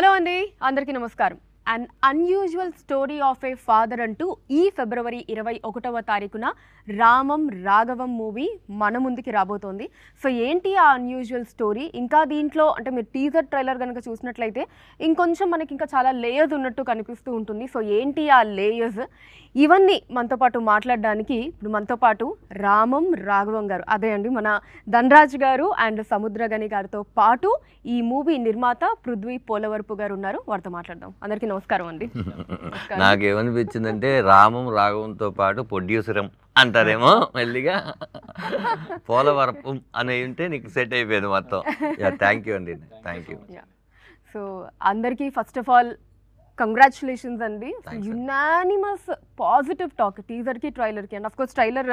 Hello అండి, అందరికీ నమస్కారం. Un unusual story of a father అంటూ ఈ ఫిబ్రవరి 21వ తారీఖున రామం రాఘవం మూవీ మన ముందుకి రాబోతోంది. సో ఏంటి ఆ అన్యూజువల్ స్టోరీ? ఇంకా దీంట్లో అంటే మీరు టీజర్ ట్రైలర్ కనుక చూసినట్లయితే ఇంకొంచెం మనకి ఇంకా చాలా లేయర్స్ ఉన్నట్టు కనిపిస్తూ ఉంటుంది. సో ఏంటి ఆ లేయర్స్? ఇవన్నీ మనతో పాటు మాట్లాడడానికి ఇప్పుడు మనతో పాటు రామం రాఘవం గారు, అదే అండి మన ధనరాజ్ గారు అండ్ సముద్రగని గారితో పాటు ఈ మూవీ నిర్మాత పృథ్వీ పోలవరపు గారు ఉన్నారు. వారితో మాట్లాడదాం. అందరికీ నమస్కారం అండి. నాకేమనిపించిందంటే రామం రాఘవంతో పాటు ప్రొడ్యూసరం అంటారేమో మెల్లిగా పోలవరపు అని ఉంటే నీకు సెట్ అయిపోయింది మొత్తం. థ్యాంక్ యూ అండి, థ్యాంక్ యూ. సో అందరికీ ఫస్ట్ ఆఫ్ ఆల్ కంగ్రాచులేషన్స్ అండి. యునానిమస్ పాజిటివ్ టాక్ టీజర్కి ట్రైలర్కి. అండ్ అఫ్కోర్స్ ట్రైలర్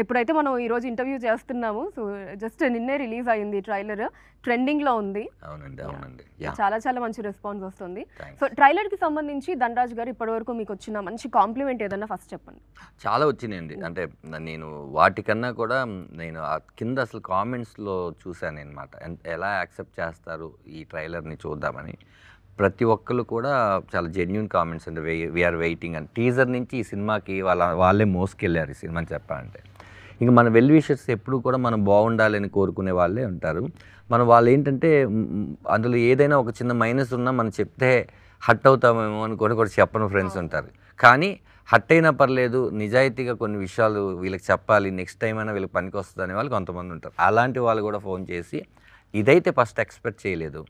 ఎప్పుడైతే మనం ఈరోజు ఇంటర్వ్యూ చేస్తున్నాము, సో జస్ట్ నిన్నే రిలీజ్ అయింది ట్రైలర్, ట్రెండింగ్లో ఉంది. అవునండి, అవునండి, చాలా చాలా మంచి రెస్పాన్స్ వస్తుంది. సో ట్రైలర్కి సంబంధించి ధనరాజ్ గారు ఇప్పటివరకు మీకు వచ్చిన మంచి కాంప్లిమెంట్ ఏదన్నా ఫస్ట్ చెప్పండి. చాలా వచ్చినాయండి. అంటే నేను వాటికన్నా కూడా నేను కింద అసలు కామెంట్స్లో చూశాను అనమాట, ఎలా యాక్సెప్ట్ చేస్తారు ఈ ట్రైలర్ని చూద్దామని. ప్రతి ఒక్కరు కూడా చాలా జెన్యూన్ కామెంట్స్ అండి. వీఆర్ వెయిటింగ్ అని. టీజర్ నుంచి ఈ సినిమాకి వాళ్ళే మోసుకెళ్ళారు ఈ సినిమాని చెప్పాలంటే. ఇంకా మన వెల్ విషర్స్ ఎప్పుడు కూడా మనం బాగుండాలని కోరుకునే వాళ్ళే ఉంటారు. వాళ్ళు ఏంటంటే అందులో ఏదైనా ఒక చిన్న మైనస్ ఉన్నా మనం చెప్తే హట్ అవుతామేమో అని కూడా చెప్పని ఫ్రెండ్స్ ఉంటారు. కానీ హట్ అయినా పర్లేదు, నిజాయితీగా కొన్ని విషయాలు వీళ్ళకి చెప్పాలి, నెక్స్ట్ టైం అయినా వీళ్ళకి పనికి వస్తుంది అనే వాళ్ళు కొంతమంది ఉంటారు. అలాంటి వాళ్ళు కూడా ఫోన్ చేసి ఇదైతే ఫస్ట్ ఎక్స్పెక్ట్ చేయలేదు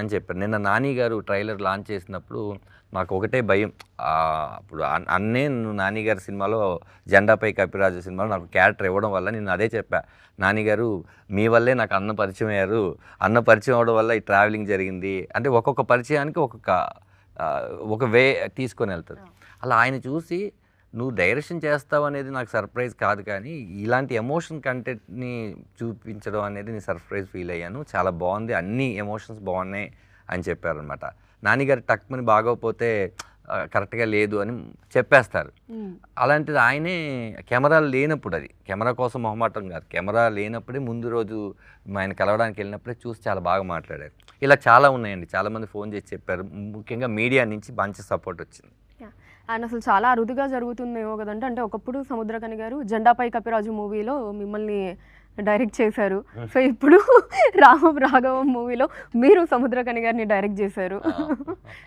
అని చెప్పారు. నిన్న నాని గారు ట్రైలర్ లాంచ్ చేసినప్పుడు నాకు ఒకటే భయం. అప్పుడు అన్నే నాని గారి సినిమాలో జెండాపై కపిరాజు సినిమాలో నాకు క్యారెక్టర్ ఇవ్వడం వల్ల నేను అదే చెప్పా, నాని గారు మీ వల్లే నాకు అన్న పరిచయం అయ్యారు, అన్న పరిచయం అవడం వల్ల ఈ ట్రావెలింగ్ జరిగింది. అంటే ఒక్కొక్క పరిచయానికి ఒక వే తీసుకొని వెళ్తుంది. అలా ఆయన చూసి నువ్వు డైరెక్షన్ చేస్తావు అనేది నాకు సర్ప్రైజ్ కాదు, కానీ ఇలాంటి ఎమోషన్ కంటెంట్ని చూపించడం అనేది నేను సర్ప్రైజ్ ఫీల్ అయ్యాను. చాలా బాగుంది, అన్ని ఎమోషన్స్ బాగున్నాయి అని చెప్పారనమాట. నాన్నగారు టక్మని బాగోకపోతే కరెక్ట్గా లేదు అని చెప్పేస్తారు. అలాంటిది ఆయనే కెమెరాలు లేనప్పుడు, అది కెమెరా కోసం మొహమాటం కాదు, కెమెరా లేనప్పుడే ముందు రోజు ఆయన కలవడానికి వెళ్ళినప్పుడే చూసి చాలా బాగా మాట్లాడారు. ఇలా చాలా ఉన్నాయండి. చాలామంది ఫోన్ చేసి చెప్పారు. ముఖ్యంగా మీడియా నుంచి మంచి సపోర్ట్ వచ్చింది. అండ్ అసలు చాలా అరుదుగా జరుగుతుందేమో కదంటే, అంటే ఒకప్పుడు సముద్రకని గారు జెండాపై కపిరాజు మూవీలో మిమ్మల్ని డైరెక్ట్ చేశారు. సో ఇప్పుడు రామం రాఘవం మూవీలో మీరు సముద్రకని గారిని డైరెక్ట్ చేశారు.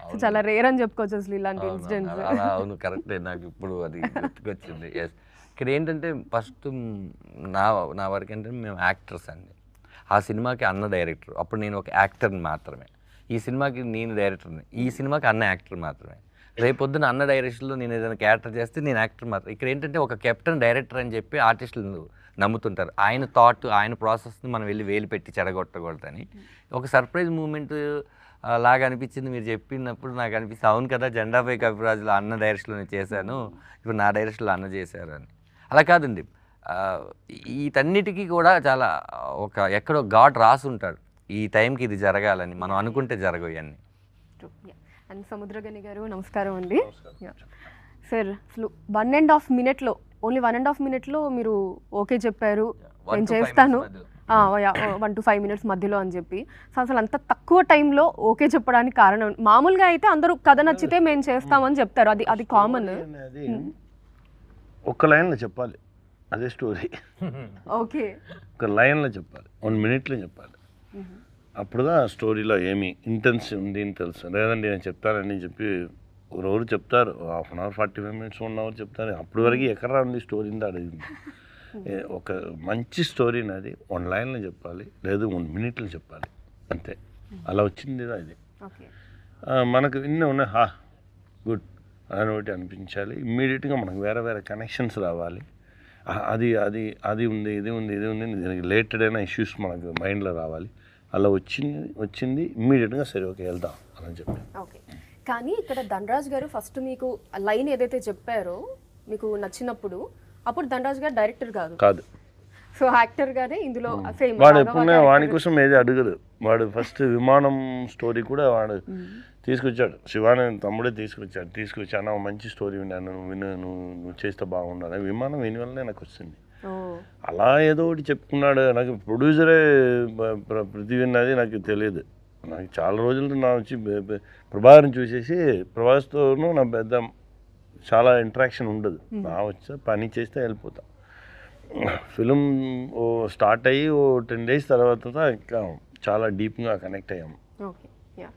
సో చాలా రేర్ అని చెప్పుకోవచ్చు అసలు ఇలాంటి ఇన్సిడెంట్స్. అవును, కరెక్టే. నాకు ఇప్పుడు అది గుర్తుకొచ్చింది. ఎస్, ఇక్కడ ఏంటంటే ఫస్ట్ నా వరకు ఏంటంటే మేము యాక్టర్స్ అండి. ఆ సినిమాకి అన్న డైరెక్టర్, అప్పుడు నేను ఒక యాక్టర్ని మాత్రమే. ఈ సినిమాకి నేను డైరెక్టర్ని, ఈ సినిమాకి అన్న యాక్టర్ మాత్రమే. రేపొద్దున అన్న డైరెక్షన్లో నేను ఏదైనా క్యారెక్టర్ చేస్తే నేను యాక్టర్ మాత్రం. ఇక్కడ ఏంటంటే ఒక కెప్టెన్ డైరెక్టర్ అని చెప్పి ఆర్టిస్టులు నమ్ముతుంటారు. ఆయన థాట్, ఆయన ప్రాసెస్ని మనం వెళ్ళి వేలు పెట్టి చెడగొట్టకూడదని ఒక సర్ప్రైజ్ మూమెంట్ లాగా అనిపించింది. మీరు చెప్పినప్పుడు నాకు అనిపిస్తుంది, అవును కదా, జెండాపై కపిరాజులో అన్న డైరెక్షన్లో నేను చేశాను, ఇప్పుడు నా డైరెక్షన్లో అన్న చేశారు అని. అలా కాదండి, వీటన్నిటికీ కూడా చాలా ఎక్కడో గాడ్ రాసి ఉంటాడు, ఈ టైంకి ఇది జరగాలని. మనం అనుకుంటే జరగవు ఇవన్నీ. అండ్ సముద్రగని గారు నమస్కారం అండి. సార్ అసలు 1.5 మినిట్లో, ఓన్లీ 1.5 మినిట్లో మీరు ఓకే చెప్పారు, నేను చేస్తాను 1 to 5 మినిట్స్ మధ్యలో అని చెప్పి. సో అసలు అంత తక్కువ టైంలో ఓకే చెప్పడానికి కారణం? మామూలుగా అయితే అందరూ కథ నచ్చితే మేము చేస్తామని చెప్తారు, అది కామన్. ఒక్క లైన్లో చెప్పాలి, అదే స్టోరీ. ఓకే, ఒక లైన్లో చెప్పాలి, 1 మినిట్లో చెప్పాలి. అప్పుడుగా స్టోరీలో ఏమి ఇంటెన్స్ ఉంది అని తెలుసు. లేదండి నేను చెప్తానని చెప్పి రోజు చెప్తారు, 1/2 అవర్ 45 మినిట్స్ 1 అవర్ చెప్తారు. అప్పటి వరకు ఎక్కడ ఉంది స్టోరీ అడిగింది. ఒక మంచి స్టోరీని అది 1 లైన్లో చెప్పాలి, లేదు 1 మినిట్లో చెప్పాలి, అంతే. అలా వచ్చింది అది. మనకు ఇన్ని ఉన్నాయి, గుడ్ అని ఒకటి అనిపించాలి. ఇమ్మీడియట్గా మనకు వేరే వేరే కనెక్షన్స్ రావాలి. అది అది అది ఉంది, ఇది ఉంది, ఇది ఉంది, దీనికి రిలేటెడ్ అయిన ఇష్యూస్ మనకు మైండ్లో రావాలి. అలా వచ్చింది ఇమ్మీడియట్గా సరే ఓకే వెళ్దాం అని చెప్పి. ఓకే, కానీ ఇక్కడ ధనరాజ్ గారు ఫస్ట్ మీకు లైన్ ఏదైతే చెప్పారో మీకు నచ్చినప్పుడు, అప్పుడు ధనరాజ్ గారు డైరెక్టర్ కాదు, సో యాక్టర్ గానే ఇందులో సేమ్. వాడు ఎప్పుడైనా వాడి కోసం ఏది అడగదు. వాడు ఫస్ట్ విమానం స్టోరీ కూడా వాడు తీసుకొచ్చాడు, శివాని తమ్ముడే తీసుకొచ్చి అన్న మంచి స్టోరీ విన్నాను, నువ్వు చేస్తే బాగుండాలి. విమానం విని వల్లనే నాకు వచ్చింది. అలా ఏదో ఒకటి చెప్పుకున్నాడు. నాకు ప్రొడ్యూసరే ప్రతి విన్నది నాకు తెలియదు. నాకు చాలా రోజులు నా వచ్చి ప్రభాకర్ని చూసేసి ప్రభాస్తోనూ నా పెద్ద చాలా ఇంటరాక్షన్ ఉండదు. నా వచ్చా పని చేస్తే వెళ్ళిపోతా. ఫిలిం స్టార్ట్ అయ్యి 10 days తర్వాత ఇంకా చాలా డీప్గా కనెక్ట్ అయ్యాము. Okay, yeah.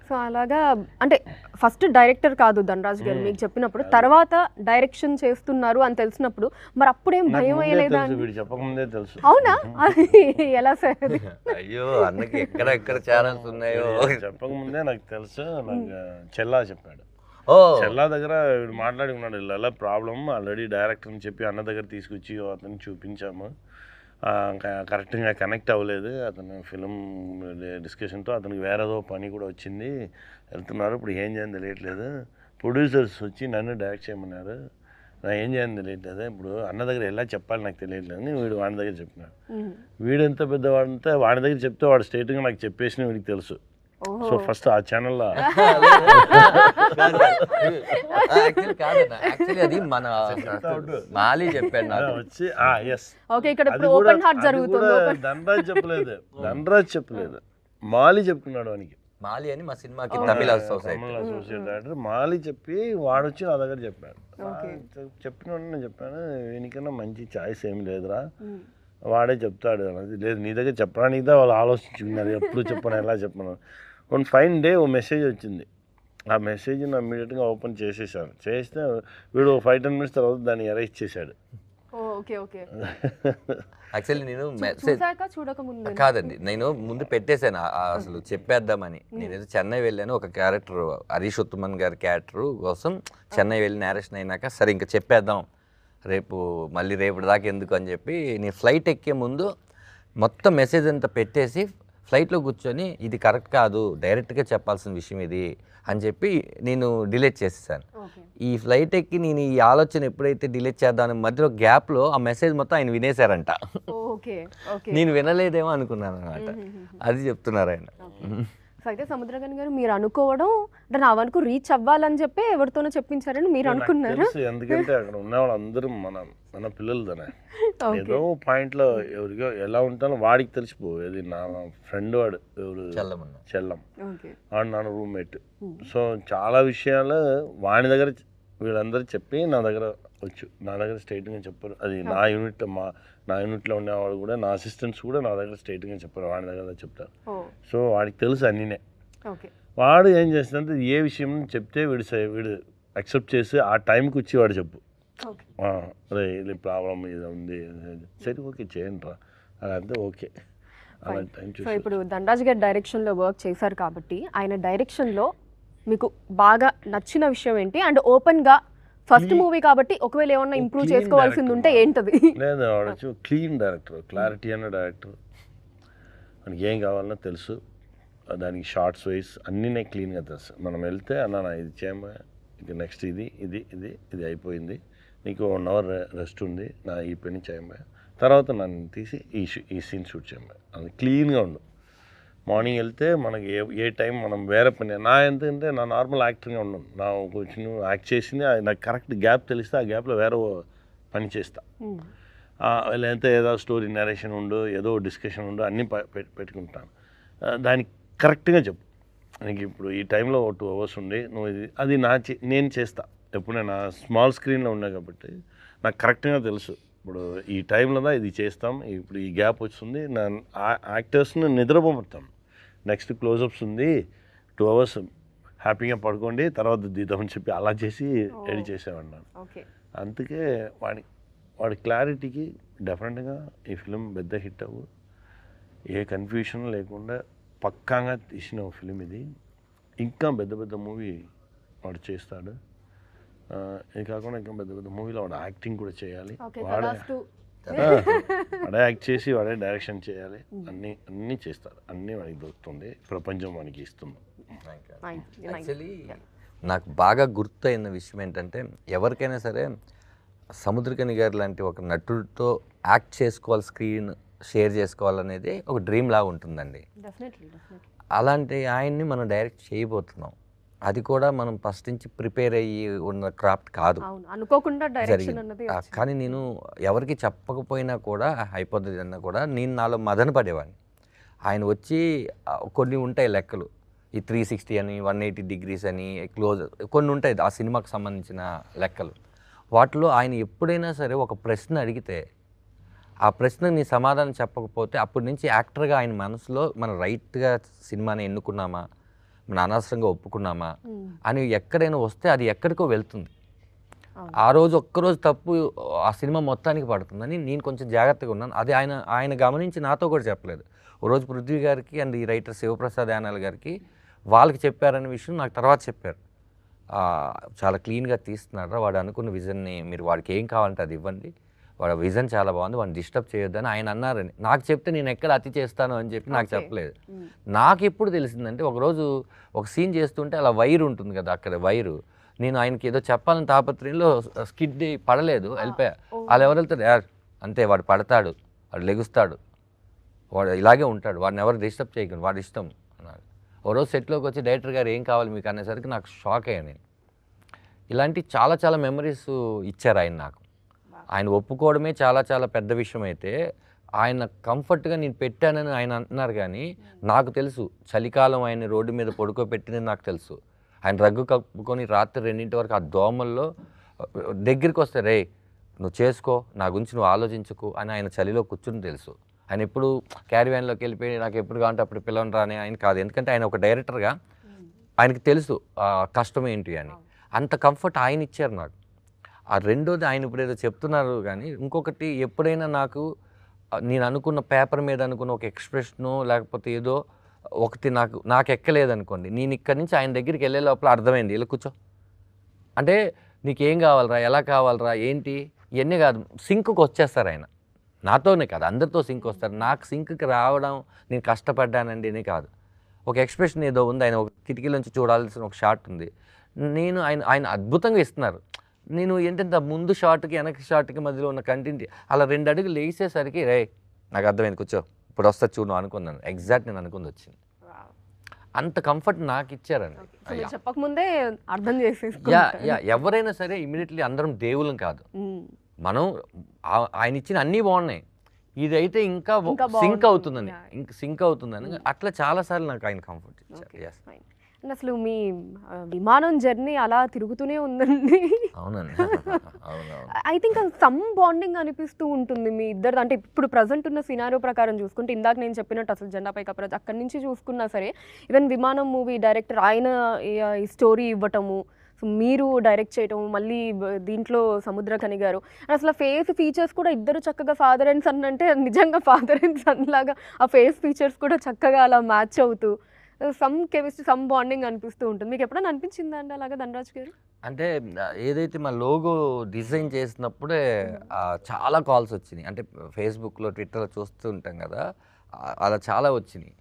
సో అలాగా అంటే ఫస్ట్ డైరెక్టర్ కాదు ధనరాజ్ గారు మీకు చెప్పినప్పుడు, తర్వాత డైరెక్షన్ చేస్తున్నారు అని తెలిసినప్పుడు మరి అప్పుడేం భయం అయ్యలేదా? వీడు చెప్పకముందే తెలుసు. అవునా? ఎలా సార్ అది? అయ్యో అన్నకి ఎక్కడెక్కడ ఛానల్స్ ఉన్నాయో చెప్పకముందే నాకు తెలుసు. నాకు చెల్లా చెప్పాడు. చెల్లా దగ్గర వీడు మాట్లాడి ఉన్నాడు, ఇలా ప్రాబ్లం ఆల్రెడీ డైరెక్టర్ని చెప్పి అన్న దగ్గర తీసుకొచ్చి అతను చూపించాము, కరెక్ట్గా కనెక్ట్ అవ్వలేదు అతను ఫిలిం డిస్కషన్తో, అతనికి వేరేదో పని కూడా వచ్చింది, వెళ్తున్నారు, ఇప్పుడు ఏం చేయాలని తెలియట్లేదు, ప్రొడ్యూసర్స్ వచ్చి నన్ను డైరెక్ట్ చేయమన్నారు, నా ఏం చేయాలని తెలియట్లేదు, ఇప్పుడు అన్న దగ్గర ఎలా చెప్పాలి నాకు తెలియట్లేదు అని వీడు వాడి దగ్గర చెప్పినాడు. వీడు ఎంత పెద్దవాడంటే వాడి దగ్గర చెప్తే వాడు స్ట్రైట్గా నాకు చెప్పేసిన వీడికి తెలుసు. సో ఫస్ట్ ఆ ఛానల్లో యాక్చువల్లీ అది మన మాలి చెప్పాడు నాకు వచ్చి ఓకే, ఇక్కడ ఇప్పుడు ఓపెన్ హార్ట్ జరుగుతుంది. ధనరాజ్ చెప్పలేదు, ధనరాజ్ చెప్పలేదు, మాలి చెప్పుకున్నాడు వానికి. మాలి అని మా సినిమాకి తమిళ అసోసియేట్ డైరెక్టర్ మాలి చెప్పి వాడొచ్చి నా దగ్గర చెప్పాడు. చెప్పిన నేను చెప్పాను, వీనికన్నా మంచి ఛాయిస్ ఏమి లేదురా, వాడే చెప్తాడు. లేదు నీ దగ్గర చెప్పడానికి వాళ్ళు ఆలోచించుకున్నారు, ఎప్పుడు చెప్పను ఎలా చెప్పను. వన్ ఫైన్ డే ఓ మెసేజ్ వచ్చింది, ఆ మెసేజ్ ఇమ్మీడియట్గా ఓపెన్ చేసేసాను. చేస్తే వీడు 5-10 minutes తర్వాత దాన్ని ఎరేజ్ చేశాడు. యాక్చువల్లీ నేను మెసేజ్ కాదండి, నేను ముందు పెట్టేశాను అసలు చెప్పేద్దామని. నేనేదో చెన్నై వెళ్ళాను, ఒక క్యారెక్టర్ హరీష్ ఉత్తమన్ గారి క్యారెక్టర్ కోసం చెన్నై వెళ్ళి నేరేషన్ అయినాక సరే ఇంకా చెప్పేద్దాం, మళ్ళీ రేపు దాకా ఎందుకు అని చెప్పి నేను ఫ్లైట్ ఎక్కే ముందు మొత్తం మెసేజ్ అంతా పెట్టేసి ఫ్లైట్లో కూర్చొని ఇది కరెక్ట్ కాదు, డైరెక్ట్గా చెప్పాల్సిన విషయం ఇది అని చెప్పి నేను డిలీట్ చేసేసాను. ఈ ఫ్లైట్ ఎక్కి నేను ఈ ఆలోచన ఎప్పుడైతే డిలీట్ చేద్దామని మధ్యలో గ్యాప్లో ఆ మెసేజ్ మొత్తం ఆయన వినేశారంట. నేను వినలేదేమో అనుకున్నాను అనమాట, అది చెప్తున్నారు ఆయన. అయితే సముద్రగని గారు మీరు అనుకోవడం అంటే నా వరకు రీచ్ అవ్వాలని చెప్పి ఎవరితోనో చెప్పించారని మీరు అనుకున్నారు. ఎందుకంటే అక్కడ ఉన్న వాళ్ళందరూ మన పిల్లలు తనే ఏదో పాయింట్లో ఎవరికో ఎలా ఉంటానో వాడికి తెలిసిపోయేది. నా ఫ్రెండ్ వాడు ఎవరు చెల్లం వాడు నా రూమ్మేట్. సో చాలా విషయాలు వాడి దగ్గర వీళ్ళందరూ చెప్పి నా దగ్గర నా దగ్గర స్ట్రైట్గా చెప్పారు. అది నా యూనిట్లో ఉండేవాళ్ళు కూడా, నా అసిస్టెంట్స్ కూడా నా దగ్గర స్ట్రైట్గా చెప్పారు, వాడి దగ్గర చెప్తారు. సో వాడికి తెలుసు అన్నీనే. వాడు ఏం చేస్తుందంటే ఏ విషయం చెప్తే వీడు అక్సెప్ట్ చేసి ఆ టైంకి వచ్చి వాడు చెప్పు, అరే ఇది ప్రాబ్లం ఇది ఉంది, సరే ఓకే చేయండి రా అదంతా ఓకే. సో ఇప్పుడు ధనరాజ్ గారి డైరెక్షన్లో వర్క్ చేశారు కాబట్టి ఆయన డైరెక్షన్లో మీకు బాగా నచ్చిన విషయం ఏంటి? అండ్ ఓపెన్గా ఫస్ట్ మూవీ కాబట్టి ఒకవేళ ఏమన్నా ఇంప్రూవ్ చేసుకోవాల్సింది ఉంటే ఏంటది? లేదు వాడచ్చు క్లీన్ డైరెక్టర్, క్లారిటీ అన్న డైరెక్టర్, మనకి ఏం కావాలన్నా తెలుసు, దానికి షార్ట్స్ వైజ్ అన్నీ క్లీన్గా తెలుసు. మనం వెళ్తే అన్న ఇది చేయమా, ఇక నెక్స్ట్ ఇది అయిపోయింది, నీకు 1 hour రెస్ట్ ఉంది, నా ఈ పని చేయమా, తర్వాత నన్ను తీసి ఈ సీన్ షూట్ చేయమా, అది క్లీన్గా ఉండు. మార్నింగ్ వెళ్తే మనకి ఏ టైం మనం వేరే పని, నా ఎంతంటే నా నార్మల్ యాక్టర్గా ఉండను, నా కొంచెం యాక్ట్ చేసింది నాకు కరెక్ట్ గ్యాప్ తెలిస్తే ఆ గ్యాప్లో వేరే పని చేస్తా. లేదంటే ఏదో స్టోరీ నరేషన్ ఉండు, ఏదో డిస్కషన్ ఉండు, అన్నీ పెట్టుకుంటాను. దానికి కరెక్ట్గా చెప్పు, నీకు ఇప్పుడు ఈ టైంలో 2 hours ఉండి నువ్వు అది నేను చేస్తా. ఎప్పుడైనా నా స్మాల్ స్క్రీన్లో ఉన్నా కాబట్టి నాకు కరెక్ట్గా తెలుసు, ఇప్పుడు ఈ టైంలో ఇది చేస్తాం, ఇప్పుడు ఈ గ్యాప్ వస్తుంది, నా యాక్టర్స్ని నిద్రపోతాం, నెక్స్ట్ క్లోజప్స్ ఉంది, 2 hours హ్యాపీగా పడుకోండి, తర్వాత దిద్దామని చెప్పి అలా చేసి రెడీ చేసేవాడినాను. అందుకే వాడి క్లారిటీకి డెఫినెట్గా ఈ ఫిలిం పెద్ద హిట్ అవ్వు, ఏ కన్ఫ్యూషన్ లేకుండా పక్కాగా తీసిన ఫిలిం ఇది. ఇంకా పెద్ద మూవీ వాడు చేస్తాడు. ఇది కాకుండా ఇంకా పెద్ద మూవీలో వాడు యాక్టింగ్ కూడా చేయాలి, వాడే యాక్ట్ చేసి వాడే డైరెక్షన్ చేయాలి, అన్నీ చేస్తారు, అన్నీ వాడికి దొరుకుతుంది, ప్రపంచం వానికి ఇస్తుంది. యాక్చువల్లీ నాకు బాగా గుర్తయిన విషయం ఏంటంటే, ఎవరికైనా సరే సముద్రకని గారు లాంటి ఒక నటుడితో యాక్ట్ చేసుకోవాలి, స్క్రీన్ షేర్ చేసుకోవాలనేది ఒక డ్రీమ్ లాగా ఉంటుందండి. అలాంటి ఆయన్ని మనం డైరెక్ట్ చేయబోతున్నాం, అది కూడా మనం ఫస్ట్ నుంచి ప్రిపేర్ అయ్యి ఉన్న క్రాఫ్ట్ కాదు, అనుకోకుండా డైరెక్షన్ అన్నది. కానీ నేను ఎవరికి చెప్పకపోయినా కూడా అయిపోతుంది అన్నా కూడా నేను నాలో మదన పడేవాడిని. ఆయన వచ్చి కొన్ని ఉంటాయి లెక్కలు, ఈ 360 అని 180 degrees అని క్లోజ్ కొన్ని ఉంటాయి ఆ సినిమాకి సంబంధించిన లెక్కలు. వాటిలో ఆయన ఎప్పుడైనా సరే ఒక ప్రశ్న అడిగితే ఆ ప్రశ్నకు నీ సమాధానం చెప్పకపోతే అప్పటి నుంచి యాక్టర్గా ఆయన మనసులో మనం రైట్గా సినిమాని ఎన్నుకున్నామా, మనం అనవసరంగా ఒప్పుకున్నామా అని ఎక్కడైనా వస్తే అది ఎక్కడికో వెళ్తుంది. ఆ రోజు ఒక్కరోజు తప్పు ఆ సినిమా మొత్తానికి పడుతుందని నేను కొంచెం జాగ్రత్తగా ఉన్నాను. అది ఆయన గమనించి నాతో కూడా చెప్పలేదు. ఓ రోజు పృథ్వీ గారికి అండ్ ఈ రైటర్ శివప్రసాద్ యానాల్ గారికి వాళ్ళకి చెప్పారనే విషయం నాకు తర్వాత చెప్పారు. చాలా క్లీన్గా తీస్తున్నారా, వాడు అనుకున్న విజన్ని మీరు వాడికి ఏం కావాలంటే అది ఇవ్వండి, వాడు విజన్ చాలా బాగుంది, వాడిని డిస్టర్బ్ చేయొద్దని ఆయన అన్నారని. నాకు చెప్తే నేను ఎక్కడ అతి చేస్తాను అని చెప్పి నాకు చెప్పలేదు. నాకు ఎప్పుడు తెలిసిందంటే ఒకరోజు ఒక సీన్ చేస్తుంటే అలా వైర్ ఉంటుంది కదా, అక్కడ వైరు నేను ఆయనకి ఏదో చెప్పాలని తాపత్రయంలో స్కిడ్ పడలేదు, వెళ్ళిపోయా. వాళ్ళు ఎవరు వెళ్తారు, అంతే వాడు పడతాడు, వాడు లెగుస్తాడు, వాడు ఇలాగే ఉంటాడు, వాడిని ఎవరు డిస్టర్బ్ చేయగలరు, వాడి ఇష్టం అన్నాడు. ఓ రోజు సెట్లోకి వచ్చి డైరెక్టర్ గారు ఏం కావాలి మీకు అనేసరికి నాకు షాక్ అయ్యాను నేను. ఇలాంటి చాలా చాలా మెమరీస్ ఇచ్చారు ఆయన నాకు. ఆయన ఒప్పుకోవడమే చాలా చాలా పెద్ద విషయం అయితే ఆయన కంఫర్ట్గా నేను పెట్టానని ఆయన అంటున్నారు. కానీ నాకు తెలుసు చలికాలం ఆయన రోడ్డు మీద పడుకోబెట్టినది నాకు తెలుసు. ఆయన రగ్గు కప్పుకొని రాత్రి 2 వరకు ఆ దోమల్లో దగ్గరికి వస్తే రే నువ్వు చేసుకో, నా గురించి నువ్వు ఆలోచించుకో అని ఆయన చలిలో కూర్చుని తెలుసు. ఆయన ఎప్పుడు క్యారీవ్యాన్లోకి వెళ్ళిపోయి నాకు ఎప్పుడు కావాలంటే అప్పుడు పిల్లలు రాని ఆయన కాదు. ఎందుకంటే ఆయన ఒక డైరెక్టర్గా ఆయనకి తెలుసు కష్టం ఏంటి అని. అంత కంఫర్ట్ ఆయన ఇచ్చారు నాకు. ఆ రెండోది ఆయన ఇప్పుడు ఏదో చెప్తున్నారు కానీ ఇంకొకటి ఎప్పుడైనా నాకు నేను అనుకున్న పేపర్ మీద అనుకున్న ఒక ఎక్స్ప్రెషను లేకపోతే ఏదో ఒకటి నాకు ఎక్కలేదనుకోండి, నేను ఇక్కడి నుంచి ఆయన దగ్గరికి వెళ్ళే లోపల అర్థమైంది ఇలా కూర్చో అంటే నీకేం కావాలరా, ఎలా కావాలరా, ఏంటి ఇవన్నీ కాదు, సింక్కి వచ్చేస్తారు ఆయన. నాతోనే కాదు అందరితో సింక్ వస్తారు. నాకు సింక్కి రావడం నేను కష్టపడ్డానండి అని కాదు. ఒక ఎక్స్ప్రెషన్ ఏదో ఉంది, ఆయన ఒక కిటికీ నుంచి చూడాల్సిన ఒక షాట్ ఉంది, నేను ఆయన అద్భుతంగా ఇస్తున్నారు. నేను ఏంటంటే ముందు షాట్కి వెనక షాట్కి మధ్యలో ఉన్న కంటెంట్ అలా 2 అడుగులు లేసేసరికి రే నాకు అర్థమైంది కూర్చో ఇప్పుడు వస్తా చూడు అనుకున్నాను. ఎగ్జాక్ట్ నేను అనుకుంది వచ్చింది. అంత కంఫర్ట్ నాకు ఇచ్చారండి. చెప్పకముందే అర్థం ఎవరైనా సరే ఇమీడియట్లీ అందరం దేవుళ్ళం కాదు. మనం ఆయన ఇచ్చిన అన్నీ బాగున్నాయి, ఇదైతే ఇంకా సింక్ అవుతుందని అట్లా చాలాసార్లు నాకు ఆయన కంఫర్ట్ ఇచ్చారు. అసలు మీ విమానం జర్నీ అలా తిరుగుతూనే ఉందండి. అవునండి. ఐ థింక్ సమ్ బాండింగ్ అనిపిస్తూ ఉంటుంది మీ ఇద్దరు. అంటే ఇప్పుడు ప్రజెంట్ ఉన్న సినారియో ప్రకారం చూసుకుంటే ఇందాక నేను చెప్పినట్టు అసలు జెండాపై కప్రాజ్ అక్కడి నుంచి చూసుకున్నా సరే ఈవెన్ విమానం మూవీ డైరెక్టర్ ఆయన ఈ స్టోరీ ఇవ్వటము, సో మీరు డైరెక్ట్ చేయటం, మళ్ళీ దీంట్లో సముద్రకని గారు అసలు ఫేస్ ఫీచర్స్ కూడా ఇద్దరు చక్కగా ఫాదర్ అండ్ సన్ అంటే నిజంగా ఫాదర్ అండ్ సన్ లాగా ఆ ఫేస్ ఫీచర్స్ కూడా చక్కగా అలా మ్యాచ్ అవుతూ సమ్ కెమిస్ట్రీ సమ్ బాండింగ్ అనిపిస్తూ ఉంటుంది. మీకు ఎప్పుడైనా అనిపించిందా అండి అలాగా ధనరాజ్ గారు? అంటే ఏదైతే మా లోగో డిజైన్ చేసినప్పుడే చాలా కాల్స్ వచ్చినాయి. అంటే ఫేస్బుక్లో ట్విట్టర్లో చూస్తూ ఉంటాం కదా, అలా చాలా వచ్చినాయి.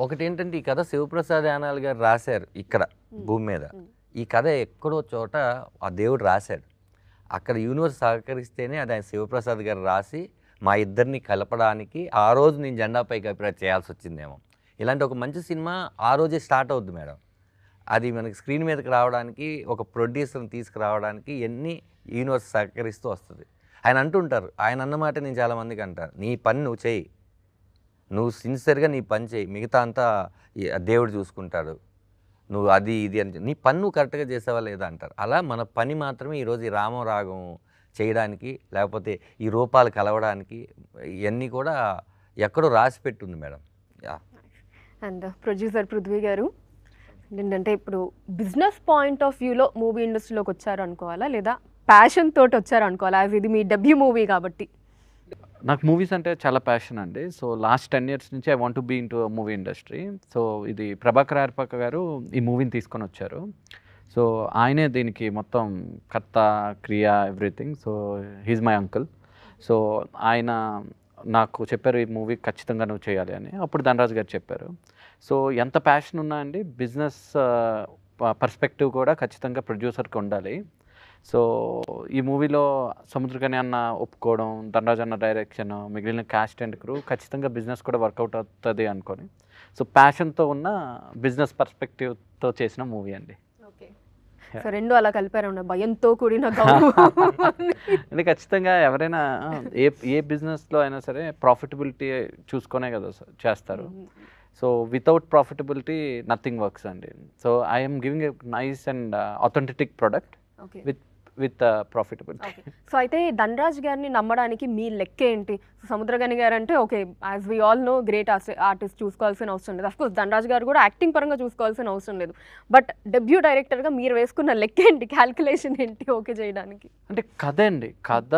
ఒకటి ఏంటంటే ఈ కథ శివప్రసాద్ యానాల్ గారు రాశారు ఇక్కడ భూమి మీద. ఈ కథ ఎక్కడో చోట ఆ దేవుడు రాశాడు, అక్కడ యూనివర్స్ సహకరిస్తేనే అది ఆయన శివప్రసాద్ గారు రాసి మా ఇద్దరిని కలపడానికి ఆ రోజు నేను జెండాపై కప్రాజ్ చేయాల్సి వచ్చిందేమో. ఇలాంటి ఒక మంచి సినిమా ఆ రోజే స్టార్ట్ అవుద్ది మేడం. అది మనకి స్క్రీన్ మీదకి రావడానికి ఒక ప్రొడ్యూసర్ని తీసుకురావడానికి ఎన్ని యూనివర్స్ సహకరిస్తూ వస్తుంది. ఆయన అంటుంటారు, ఆయన అన్నమాట నేను చాలామందికి అంటారు, నీ పని నువ్వు చేయి, నువ్వు సిన్సియర్గా నీ పని చేయి, మిగతా అంతా దేవుడు చూసుకుంటాడు, నువ్వు అది ఇది అని నీ పని నువ్వు కరెక్ట్గా చేసావా లేదా అంటారు. అలా మన పని మాత్రమే ఈరోజు ఈ రామం రాగం చేయడానికి లేకపోతే ఈ రూపాలు కలవడానికి ఇవన్నీ కూడా ఎక్కడో రాసి పెట్టుంది మేడం. అండ్ ప్రొడ్యూసర్ పృథ్వీ గారు ఏంటంటే ఇప్పుడు బిజినెస్ పాయింట్ ఆఫ్ వ్యూలో మూవీ ఇండస్ట్రీలోకి వచ్చారు అనుకోవాలా లేదా ప్యాషన్ తోటి వచ్చారు అనుకోవాలా? ఇది మీ డెబ్యూ మూవీ కాబట్టి. నాకు మూవీస్ అంటే చాలా ప్యాషన్ అండి. సో లాస్ట్ 10 years నుంచి I want to be into movie industry. So ఇది ప్రభాకర్ ఆర్పక గారు ఈ మూవీని తీసుకొని వచ్చారు. సో ఆయనే దీనికి మొత్తం కర్త క్రియ everything. So he's my uncle. So ఆయన నాకు చెప్పారు ఈ మూవీ ఖచ్చితంగా నువ్వు చేయాలి అని. అప్పుడు ధనరాజ్ గారు చెప్పారు. సో ఎంత ప్యాషన్ ఉన్నా అండి బిజినెస్ పర్స్పెక్టివ్ కూడా ఖచ్చితంగా ప్రొడ్యూసర్కి ఉండాలి. సో ఈ మూవీలో సముద్రకని అన్న ఒప్పుకోవడం, ధనరాజ్ అన్న డైరెక్షన్, మిగిలిన క్యాస్ట్ అండ్ క్రూ ఖచ్చితంగా బిజినెస్ కూడా వర్కౌట్ అవుతుంది అనుకొని సో ప్యాషన్తో ఉన్న బిజినెస్ పర్స్పెక్టివ్తో చేసిన మూవీ అండి. ఓకే. సో రెండు అలా కలిపారు భయంతో కూడిన గౌరవం. అంటే ఖచ్చితంగా ఎవరైనా ఏ బిజినెస్లో అయినా సరే ప్రాఫిటబిలిటీ చూసుకునే కదా చేస్తారు. So without profitability nothing works అండి. So I'm giving a nice and authentic product okay with profitability. So అయితే ధనరాజ్ గారిని నమ్మడానికి మీ లెక్క ఏంటి? సముద్రగని గారు అంటే okay, as we all know great artist, చూసుకోవాల్సిన అవసరం లేదు. అఫ్కోర్స్ ధనరాజ్ గారు కూడా యాక్టింగ్ పరంగా చూసుకోవాల్సిన అవసరం లేదు. బట్ డెబ్యూ డైరెక్టర్గా మీరు వేసుకున్న లెక్క ఏంటి, క్యాల్కులేషన్ ఏంటి ఓకే చేయడానికి? అంటే కథ అండి, కథ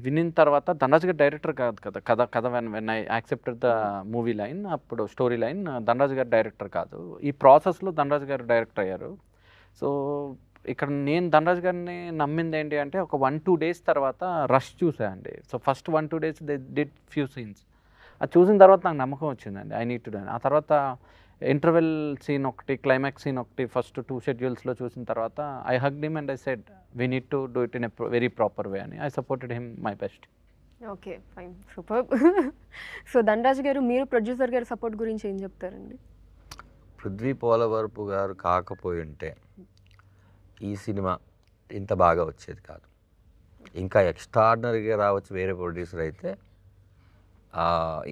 వినిన తర్వాత ధనరాజ్ గారు డైరెక్టర్ కాదు కదా, కథ when I accepted the movie line, అప్పుడు స్టోరీ లైన్ ధనరాజ్ గారు డైరెక్టర్ కాదు. ఈ ప్రాసెస్లో ధనరాజ్ గారు డైరెక్టర్ అయ్యారు. సో ఇక్కడ నేను ధనరాజ్ గారిని నమ్మింది ఏంటి అంటే ఒక 1-2 days తర్వాత రష్ చూసాయండి. So first 1-2 days they did few scenes. అది చూసిన తర్వాత నాకు నమ్మకం వచ్చిందండి, ఐ నీడ్ టు డూ. ఆ తర్వాత ఇంటర్వెల్ సీన్ ఒకటి, క్లైమాక్స్ సీన్ ఒకటి ఫస్ట్ 2 schedules చూసిన తర్వాత I hugged him and I said we need to do it in a very proper way అని. I supported him my best. Okay fine, super. So Dhanraj garu, మీరు producer గారి support గురించి ఏం చెప్తారండి? పృథ్వీ పోలవరపు గారు కాకపోయి ఉంటే ఈ సినిమా ఇంత బాగా వచ్చేది కాదు. ఇంకా ఎక్స్ట్రాడినరీగా రావచ్చు వేరే ప్రొడ్యూసర్ అయితే,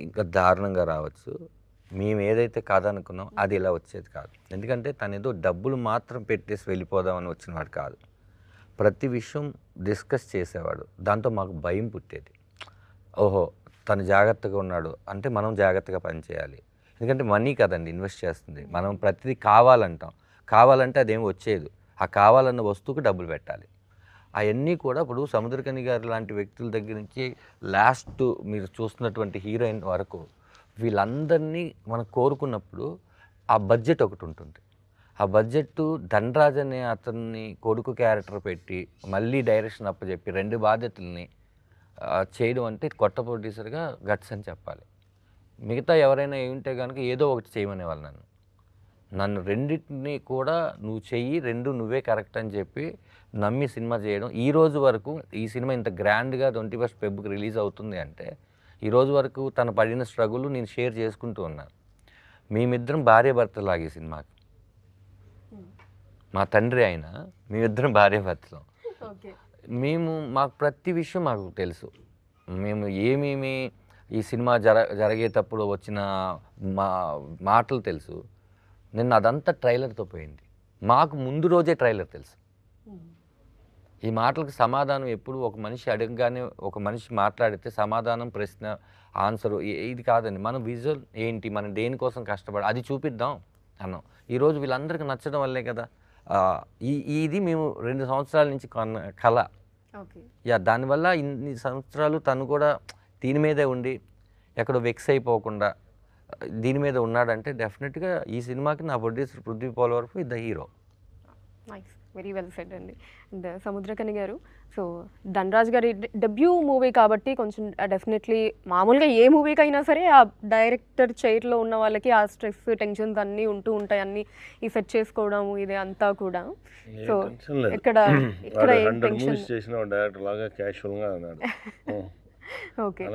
ఇంకా దారుణంగా రావచ్చు. మేము ఏదైతే కాదనుకున్నాం అది ఇలా వచ్చేది కాదు. ఎందుకంటే తను ఏదో డబ్బులు మాత్రం పెట్టేసి వెళ్ళిపోదామని వచ్చినవాడు కాదు. ప్రతి విషయం డిస్కస్ చేసేవాడు. దాంతో మాకు భయం పుట్టేది. ఓహో, తను జాగ్రత్తగా ఉన్నాడు అంటే మనం జాగ్రత్తగా పనిచేయాలి. ఎందుకంటే మనీ కదండి ఇన్వెస్ట్ చేస్తుంది. మనం ప్రతిదీ కావాలంటాం, కావాలంటే అదేం వచ్చేది. ఆ కావాలన్న వస్తువుకి డబ్బులు పెట్టాలి. అవన్నీ కూడా ఇప్పుడు సముద్రకని గారు లాంటి వ్యక్తుల దగ్గర నుంచి లాస్ట్ మీరు చూస్తున్నటువంటి హీరోయిన్ వరకు వీళ్ళందరినీ మనం కోరుకున్నప్పుడు ఆ బడ్జెట్ ఒకటి ఉంటుంది. ఆ బడ్జెట్ ధనరాజ్ అనే అతన్ని కొడుకు క్యారెక్టర్ పెట్టి మళ్ళీ డైరెక్షన్ అప్పచెప్పి 2 బాధ్యతల్ని చేయడం అంటే కొత్త ప్రొడ్యూసర్గా గట్స్ అని చెప్పాలి. మిగతా ఎవరైనా ఏమింటే కనుక ఏదో ఒకటి చేయమనేవాళ్ళు నన్ను రెండింటిని కూడా నువ్వు చెయ్యి, 2 నువ్వే కరెక్ట్ అని చెప్పి నమ్మి సినిమా చేయడం. ఈ రోజు వరకు ఈ సినిమా ఇంత గ్రాండ్గా 21st February రిలీజ్ అవుతుంది అంటే ఈ రోజు వరకు తను పడిన స్ట్రగుల్ నేను షేర్ చేసుకుంటూ ఉన్నాను. మేమిద్దరం భార్యాభర్తలాగా ఈ సినిమాకి. మా తండ్రి అయినా మేమిద్దరం భార్యాభర్తలం. మాకు ప్రతి విషయం మాకు తెలుసు. మేము ఏమేమి ఈ సినిమా జరిగేటప్పుడు వచ్చిన మాటలు తెలుసు. నిన్న అదంతా ట్రైలర్తో పోయింది. మాకు ముందు రోజే ట్రైలర్ తెలుసు. ఈ మాటలకు సమాధానం ఎప్పుడు ఒక మనిషి అడగగానే ఒక మనిషి మాట్లాడితే సమాధానం, ప్రశ్న, ఆన్సరు ఇది కాదండి. మనం విజువల్ ఏంటి, మనం దేనికోసం కష్టపడి అది చూపిద్దాం అన్నాం. ఈరోజు వీళ్ళందరికీ నచ్చడం వల్లే కదా. ఇది మేము 2 సంవత్సరాల నుంచి కళ. దానివల్ల ఇన్ని సంవత్సరాలు తను కూడా దీని మీదే ఉండి ఎక్కడో వెక్స్ అయిపోకుండా దీని మీద ఉన్నాడంటే డెఫినెట్గా ఈ సినిమాకి నా producer Prithvi Polavarapu is the hero. Nice, very well said అండి. అండ్ సముద్రకని గారు, సో ధనరాజ్ గారి డెబ్యూ మూవీ కాబట్టి కొంచెం డెఫినెట్లీ మామూలుగా ఏ మూవీకైనా సరే ఆ డైరెక్టర్ చైర్లో ఉన్న వాళ్ళకి ఆ స్ట్రెస్, టెన్షన్స్ అన్నీ ఉంటూ ఉంటాయి. అన్నీ ఈ సెట్ చేసుకోవడం ఇది అంతా కూడా. సో ఇక్కడ ఓకే,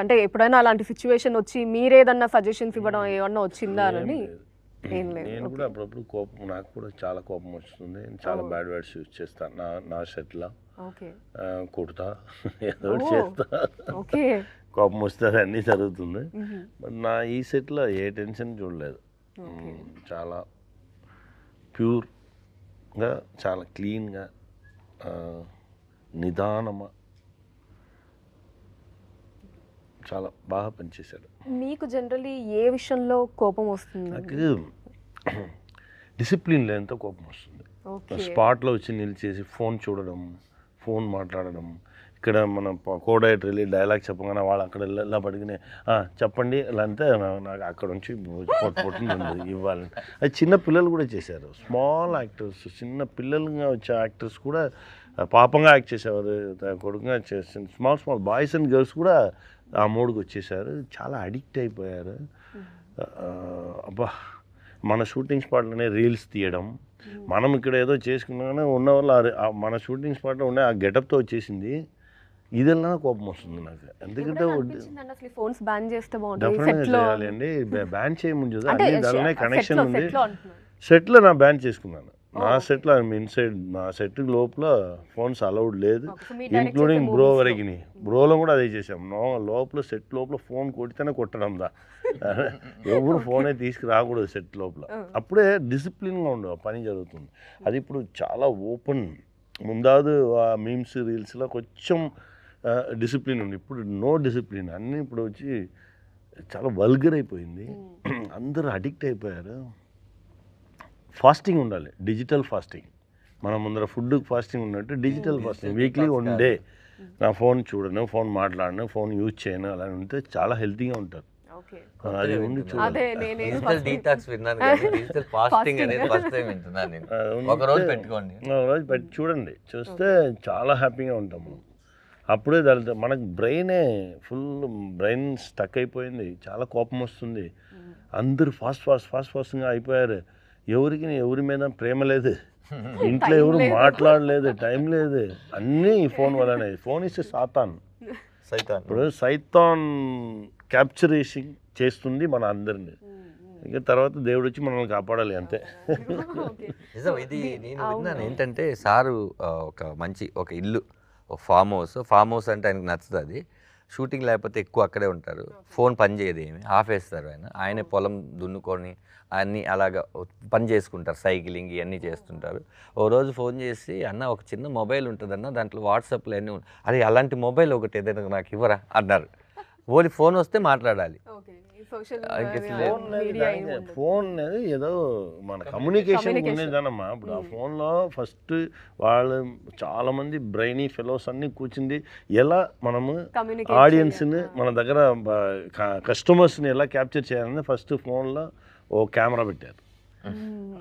అంటే ఎప్పుడైనా అలాంటి సిచ్యువేషన్ వచ్చి మీరేదన్నా సజెషన్స్ ఇవ్వడం ఏమన్నా వచ్చిందా అని? ఏం లేదు. నేను కూడా అప్పుడప్పుడు కోపం, నాకు కూడా చాలా కోపం వస్తుంది. చాలా బ్యాడ్ వర్డ్స్ యూజ్ చేస్తాను నా సెట్లో. కొడతా, ఏదో చేస్తా, కోపం వస్తే అన్నీ జరుగుతుంది. బట్ నా ఈ సెట్లో ఏ టెన్షన్ చూడలేదు. చాలా ప్యూర్గా, చాలా క్లీన్గా, నిదానమా, చాలా బాగా పనిచేశాడు. మీకు జనరల్లీ ఏ విషయంలో కోపం వస్తుంది? నాకు డిసిప్లిన్ లేనితో కోపం వస్తుంది. స్పాట్లో వచ్చి నిలిచేసి ఫోన్ చూడడం, ఫోన్ మాట్లాడడం. ఇక్కడ మన కోడైటర్ వెళ్ళి డైలాగ్ చెప్పగానే వాళ్ళు అక్కడ ఇలా పడిగినే చెప్పండి ఇలా అంటే నాకు అక్కడ నుంచి పొట్టింది ఇవ్వాలని. అది చిన్న పిల్లలు కూడా చేశారు. స్మాల్ యాక్టర్స్, చిన్న పిల్లలుగా వచ్చే యాక్టర్స్ కూడా పాపంగా యాక్ట్ చేసేవారు, కొడుకుగా చేసిన స్మాల్ బాయ్స్ అండ్ గర్ల్స్ కూడా ఆ మూడుకి వచ్చేసారు. చాలా అడిక్ట్ అయిపోయారు. అబ్బా, మన షూటింగ్ స్పాట్లోనే రీల్స్ తీయడం, మనం ఇక్కడ ఏదో చేసుకున్నాగానే ఉన్న వాళ్ళు మన షూటింగ్ స్పాట్లో ఉండే ఆ గెటప్తో వచ్చేసింది. ఇదన్నా కోపం వస్తుంది నాకు. ఎందుకంటే అసలు ఫోన్స్ బ్యాన్ చేస్తే బాగుంటుంది డెఫినెట్గా సెట్లో చేయాలి అండి. బ్యాన్ చేయముందు అంటే అన్ని దానిలోనే కనెక్షన్ ఉంది. సెట్లో అంటున్నాను. సెట్లో నా బ్యాన్ చేసుకున్నాను. నా సెట్లో ఇన్సైడ్ నా సెట్ లోపల ఫోన్స్ అలౌడ్ లేదు, ఇంక్లూడింగ్ బ్రో వరకు. బ్రోలో కూడా అదే చేసాం. లోపల సెట్ లోపల ఫోన్ కొడితేనే కొట్టడం దా, ఎవరు ఫోనే తీసుకురాకూడదు సెట్ లోపల. అప్పుడే డిసిప్లిన్గా ఉండవు పని జరుగుతుంది. అది ఇప్పుడు చాలా ఓపెన్. ముందాదు ఆ మీమ్స్ రీల్స్లో కొంచెం డిసిప్లిన్ ఉంది, ఇప్పుడు నో డిసిప్లిన్. అన్నీ ఇప్పుడు వచ్చి చాలా వల్గర్ అయిపోయింది. అందరూ అడిక్ట్ అయిపోయారు. ఫాస్టింగ్ ఉండాలి, డిజిటల్ ఫాస్టింగ్. మనం ముందర ఫుడ్ ఫాస్టింగ్ ఉన్నట్టు డిజిటల్ ఫాస్టింగ్. వీక్లీ 1 డే నా ఫోన్ చూడను, ఫోన్ మాట్లాడను, ఫోన్ యూజ్ చేయను, అలా ఉంటే చాలా హెల్తీగా ఉంటారు. అది ఉండి డిజిటల్ డీటాక్స్ విన్నాను కానీ డిజిటల్ ఫాస్టింగ్ అనేది ఫస్ట్ టైం వింటున్నాను నేను. ఒక రోజు పెట్టుకోండి, ఒక రోజు పెట్టి చూడండి, చూస్తే చాలా హ్యాపీగా ఉంటాం మనం. అప్పుడే దాని మనకు బ్రెయిన్ స్టక్ అయిపోయింది, చాలా కోపం వస్తుంది. అందరూ ఫాస్ట్గా అయిపోయారు. ఎవరి మీద ప్రేమ లేదు, ఇంట్లో ఎవరు మాట్లాడలేదు, టైం లేదు, అన్నీ ఈ ఫోన్ వల్లనే. ఫోన్ ఇస్తే సైతాన్. ఇప్పుడు సైతాన్ క్యాప్చరేషన్ చేస్తుంది మన అందరినీ. ఇంకా తర్వాత దేవుడు వచ్చి మనల్ని కాపాడాలి అంతే. నిజం. ఇది నేను విన్నాను ఏంటంటే సారు ఒక ఇల్లు, ఒక ఫామ్ హౌస్ అంటే ఆయనకు నచ్చుతుంది. షూటింగ్ లేకపోతే ఎక్కువ అక్కడే ఉంటారు. ఫోన్ పని చేయదు, ఏమి ఆపేస్తారు. ఆయనే పొలం దున్నుకొని అన్నీ అలాగా పని చేసుకుంటారు, సైక్లింగ్ ఇవన్నీ చేస్తుంటారు. ఓ రోజు ఫోన్ చేసి, అన్న ఒక చిన్న మొబైల్ ఉంటుందన్న, దాంట్లో వాట్సాప్లో అన్నీ అది అలాంటి మొబైల్ ఒకటి ఏదైనా నాకు ఇవ్వరా అన్నారు. ఓన్లీ ఫోన్ వస్తే మాట్లాడాలి. ఫోన్ అనేది ఏదో మన కమ్యూనికేషన్ ఉండేదన్నమ్మా. ఇప్పుడు ఆ ఫోన్లో ఫస్ట్ వాళ్ళు చాలామంది బ్రెయినీ ఫెలోస్ అన్నీ కూర్చుంది, ఎలా మనము ఆడియన్స్ని మన దగ్గర కస్టమర్స్ని ఎలా క్యాప్చర్ చేయాలని ఫస్ట్ ఫోన్లో ఓ కెమెరా పెట్టారు.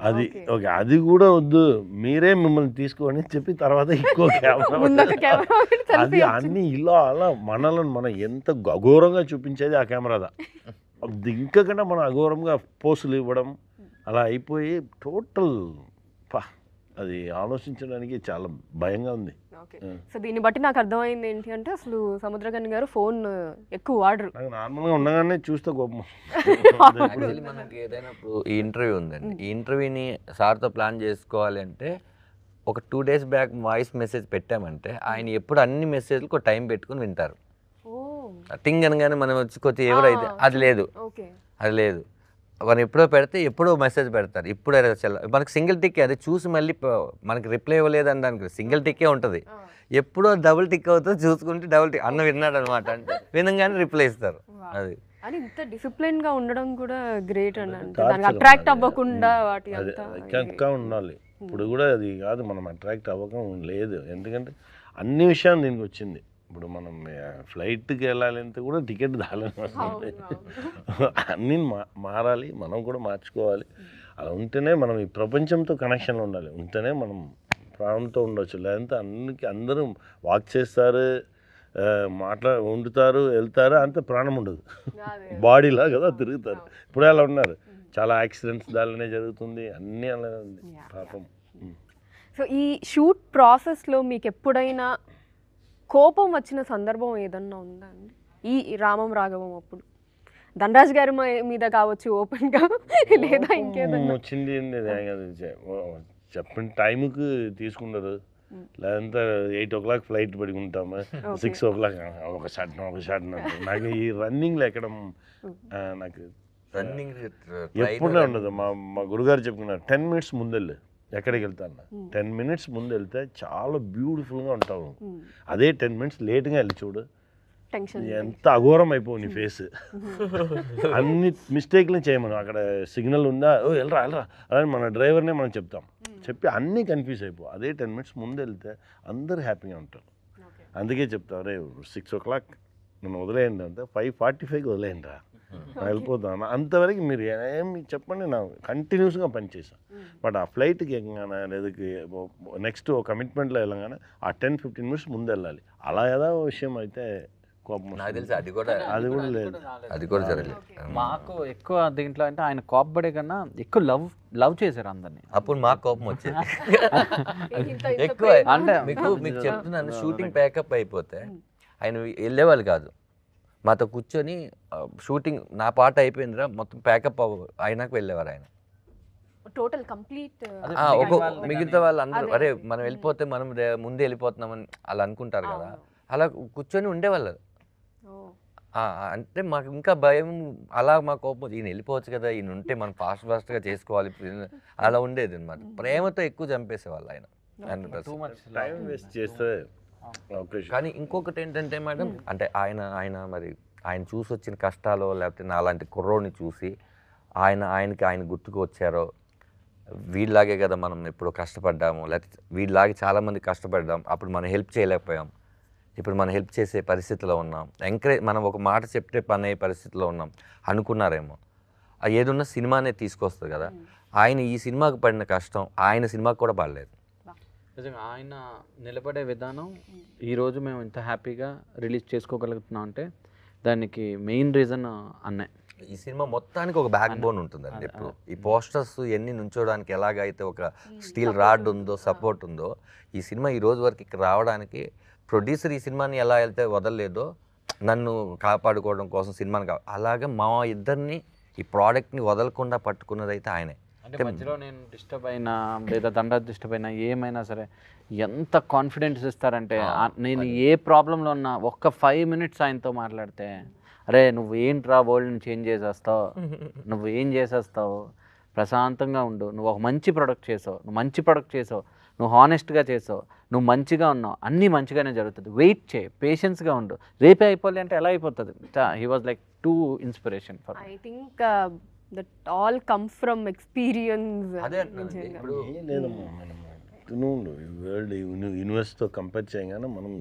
అది ఓకే, అది కూడా వద్దు, మీరే మిమ్మల్ని తీసుకోని చెప్పి తర్వాత ఇంకో కెమెరా. అది అన్ని ఇలా అలా మనల్ని మనం ఎంత అఘోరంగా చూపించేది ఆ కెమెరాదా. ఇంకకన్నా మనం అఘోరంగా పోస్టులు ఇవ్వడం అలా అయిపోయి టోటల్ అది ఆలోచించడానికి చాలా భయంగా ఉంది. సో దీన్ని బట్టి నాకు అర్థమైంది ఏంటి అంటే అసలు సముద్రకని గారు ఫోన్ ఎక్కువ వాడరు. నార్మల్గా ఉండగానే చూస్తే కోపం. మనకి ఏదైనా ఈ ఇంటర్వ్యూ ఉందండి, ఈ ఇంటర్వ్యూని సార్తో ప్లాన్ చేసుకోవాలి అంటే ఒక 2 days బ్యాక్ వాయిస్ మెసేజ్ పెట్టామంటే ఆయన ఎప్పుడు అన్ని మెసేజ్లకు టైం పెట్టుకుని వింటారు. టింగ్ అనగానే మనం వచ్చి కొద్దిగా ఎవరైతే అది లేదు మనం ఎప్పుడో పెడితే ఎప్పుడో మెసేజ్ పెడతారు. ఇప్పుడు మనకి సింగిల్ టిక్, అది చూసి మళ్ళీ మనకి రిప్లై ఇవ్వలేదు అనడానికి సింగిల్ టిక్కే ఉంటుంది. ఎప్పుడో డబుల్ టిక్ అవుతుంది, చూసుకుంటే డబుల్ టిక్ అన్న విన్నాడు అనమాట అంటే వినంగానే రిప్లై ఇస్తారు. అది అని ఇంత డిసిప్లిన్ గా ఉండడం కూడా గ్రేట్ అని అంటే దానికి అట్రాక్ట్ అవ్వకుండా వాటి అంతా ఉండాలి. ఇప్పుడు కూడా అది కాదు, మనం అట్రాక్ట్ అవ్వకం లేదు. ఎందుకంటే అన్ని విషయాలు దీనికి వచ్చింది. ఇప్పుడు మనం ఫ్లైట్కి వెళ్ళాలంటే కూడా టికెట్ దాలని వస్తుంది. అన్నీ మారాలి, మనం కూడా మార్చుకోవాలి. అలా ఉంటేనే మనం ఈ ప్రపంచంతో కనెక్షన్లో ఉండాలి, ఉంటేనే మనం ప్రాణంతో ఉండవచ్చు. లేదంటే అందరూ వాక్ చేస్తారు, వండుతారు, వెళ్తారు, అంతే ప్రాణం ఉండదు. బాడీలా కదా తిరుగుతారు. ఇప్పుడే అలా ఉన్నారు, చాలా యాక్సిడెంట్స్ దానిలోనే జరుగుతుంది, అన్నీ అలా ఉంది పాపం. సో ఈ షూట్ ప్రాసెస్లో మీకు ఎప్పుడైనా కోపం వచ్చిన సందర్భం ఏదన్నా ఉందా అండి? ఈ రామం రాఘవం అప్పుడు ధనరాజ్ గారి మీద కావచ్చు ఓపెన్గా, లేదా ఇంకేదన్నా వచ్చింది చెప్పిన టైంకి తీసుకున్నారు. లేదంటే 8 o'clock ఫ్లైట్ పడుకుంటాము, 6 o'clock ఒక షాట్. నాకు ఈ రన్నింగ్లో ఎక్కడం నాకు రన్నింగ్ ఎప్పుడే ఉండదు. మా గురుగారు చెప్పుకున్నారు 10 minutes ముందెళ్ళు ఎక్కడికి వెళ్తాను, 10 minutes ముందు వెళ్తే చాలా బ్యూటిఫుల్గా ఉంటావు. అదే 10 minutes లేట్గా వెళ్ళి చూడు, ఎంత అఘోరం అయిపోవు నీ ఫేస్. అన్ని మిస్టేక్లు చేయమను. అక్కడ సిగ్నల్ ఉందా, వెళ్ళరా అలానే మన డ్రైవర్నే మనం చెప్పి అన్నీ కన్ఫ్యూజ్ అయిపో. అదే 10 minutes ముందు వెళ్తే అందరూ హ్యాపీగా ఉంటారు. అందుకే చెప్తాను, రే 6 o'clock నన్ను వదిలేయండి అంటే 5:45కి వదిలేయండి రా, వెళ్ళిపోతాను. అంతవరకు మీరు ఏమి చెప్పండి, నా కంటిన్యూస్గా పనిచేసాను. బట్ ఆ ఫ్లైట్కి ఎక్కగానే లేదకి నెక్స్ట్ కమిట్మెంట్లో వెళ్ళగానే ఆ 10-15 minutes ముందు వెళ్ళాలి. అలా ఏదో విషయం అయితే కోపం నాకు తెలిసి అది కూడా లేదు, అది కూడా జరగలేదు. మాకు ఎక్కువ దీంట్లో అంటే ఆయన కోపపడే కన్నా ఎక్కువ లవ్ చేశారు అందరినీ. అప్పుడు మాకు కోపం వచ్చేది ఎక్కువ. అంటే మీకు చెప్తున్నాను, షూటింగ్ ప్యాకప్ అయిపోతే ఆయన వెళ్ళేవాళ్ళు కాదు, మాతో కూర్చొని షూటింగ్ నా పాట అయిపోయిందిరా మొత్తం ప్యాకప్ అయినాక వెళ్ళేవారు ఆయన. టోటల్ కంప్లీట్ మిగతా వాళ్ళు అందరూ అరే మనం వెళ్ళిపోతే మనం ముందే వెళ్ళిపోతున్నామని అలా అనుకుంటారు కదా, అలా కూర్చొని ఉండేవాళ్ళు. అంటే మాకు ఇంకా భయం, అలా మా కోపం ఈయన వెళ్ళిపోవచ్చు కదా, ఈయన ఉంటే మనం ఫాస్ట్గా చేసుకోవాలి అలా ఉండేది అనమాట. ప్రేమతో ఎక్కువ చంపేసేవాళ్ళు ఆయన. టైం వేస్ట్ చేస్తే. కానీ ఇంకొకటి ఏంటంటే మేడం, అంటే ఆయన చూసి వచ్చిన కష్టాలు, లేకపోతే నా అలాంటి కుర్రోడిని చూసి ఆయన గుర్తుకు వచ్చారో, వీళ్ళలాగే కదా మనం ఎప్పుడో కష్టపడ్డాము, లేకపోతే వీళ్ళలాగే చాలామంది కష్టపడ్డాం, అప్పుడు మనం హెల్ప్ చేయలేకపోయాం, ఇప్పుడు మనం హెల్ప్ చేసే పరిస్థితిలో ఉన్నాం, మనం ఒక మాట చెప్తే పని అయ్యే పరిస్థితిలో ఉన్నాం అనుకున్నారేమో. ఏదున్నా సినిమానే తీసుకొస్తుంది కదా. ఆయన ఈ సినిమాకు పడిన కష్టం ఆయన సినిమాకు కూడా పడలేదు. నిజంగా ఆయన నిలబడే విధానం ఈరోజు మేము ఇంత హ్యాపీగా రిలీజ్ చేసుకోగలుగుతున్నాం అంటే దానికి మెయిన్ రీజన్ అన్నే. ఈ సినిమా మొత్తానికి ఒక బ్యాక్ బోన్ ఉంటుందండి. ఇప్పుడు ఈ పోస్టర్స్ ఎన్ని నుంచోడానికి ఎలాగైతే ఒక స్టీల్ రాడ్ ఉందో, సపోర్ట్ ఉందో, ఈ సినిమా ఈ రోజు వరకు ఇక్కడ రావడానికి ప్రొడ్యూసర్ ఈ సినిమాని ఎలా వెళ్తే వదలలేదో, నన్ను కాపాడుకోవడం కోసం సినిమాని అలాగే మా ఇద్దరిని ఈ ప్రోడక్ట్ని వదలకుండా పట్టుకున్నది అయితే ఆయనే. అంటే మధ్యలో నేను డిస్టర్బ్ అయినా లేదా దండా డిస్టర్బ్ అయినా ఏమైనా సరే ఎంత కాన్ఫిడెన్స్ ఇస్తారంటే, నేను ఏ ప్రాబ్లంలో ఉన్నా ఒక్క 5 minutes ఆయనతో మాట్లాడితే, అరే నువ్వు ఏంట్రా వరల్డ్ని చేంజ్ చేసేస్తావు, నువ్వు ఏం చేసేస్తావు, ప్రశాంతంగా ఉండు, నువ్వు ఒక మంచి ప్రొడక్ట్ చేసావు, నువ్వు హానెస్ట్గా చేసావు, నువ్వు మంచిగా ఉన్నావు, అన్నీ మంచిగానే జరుగుతుంది, వెయిట్ చేయి, పేషెన్స్గా ఉండు, రేపే అయిపోలే అంటే ఎలా అయిపోతుంది. He was like two inspiration for I think that all come from experience. ఇప్పుడు లేదమ్మా, మనం వరల్డ్ యూనివర్స్తో కంపేర్ చేయగానే మనం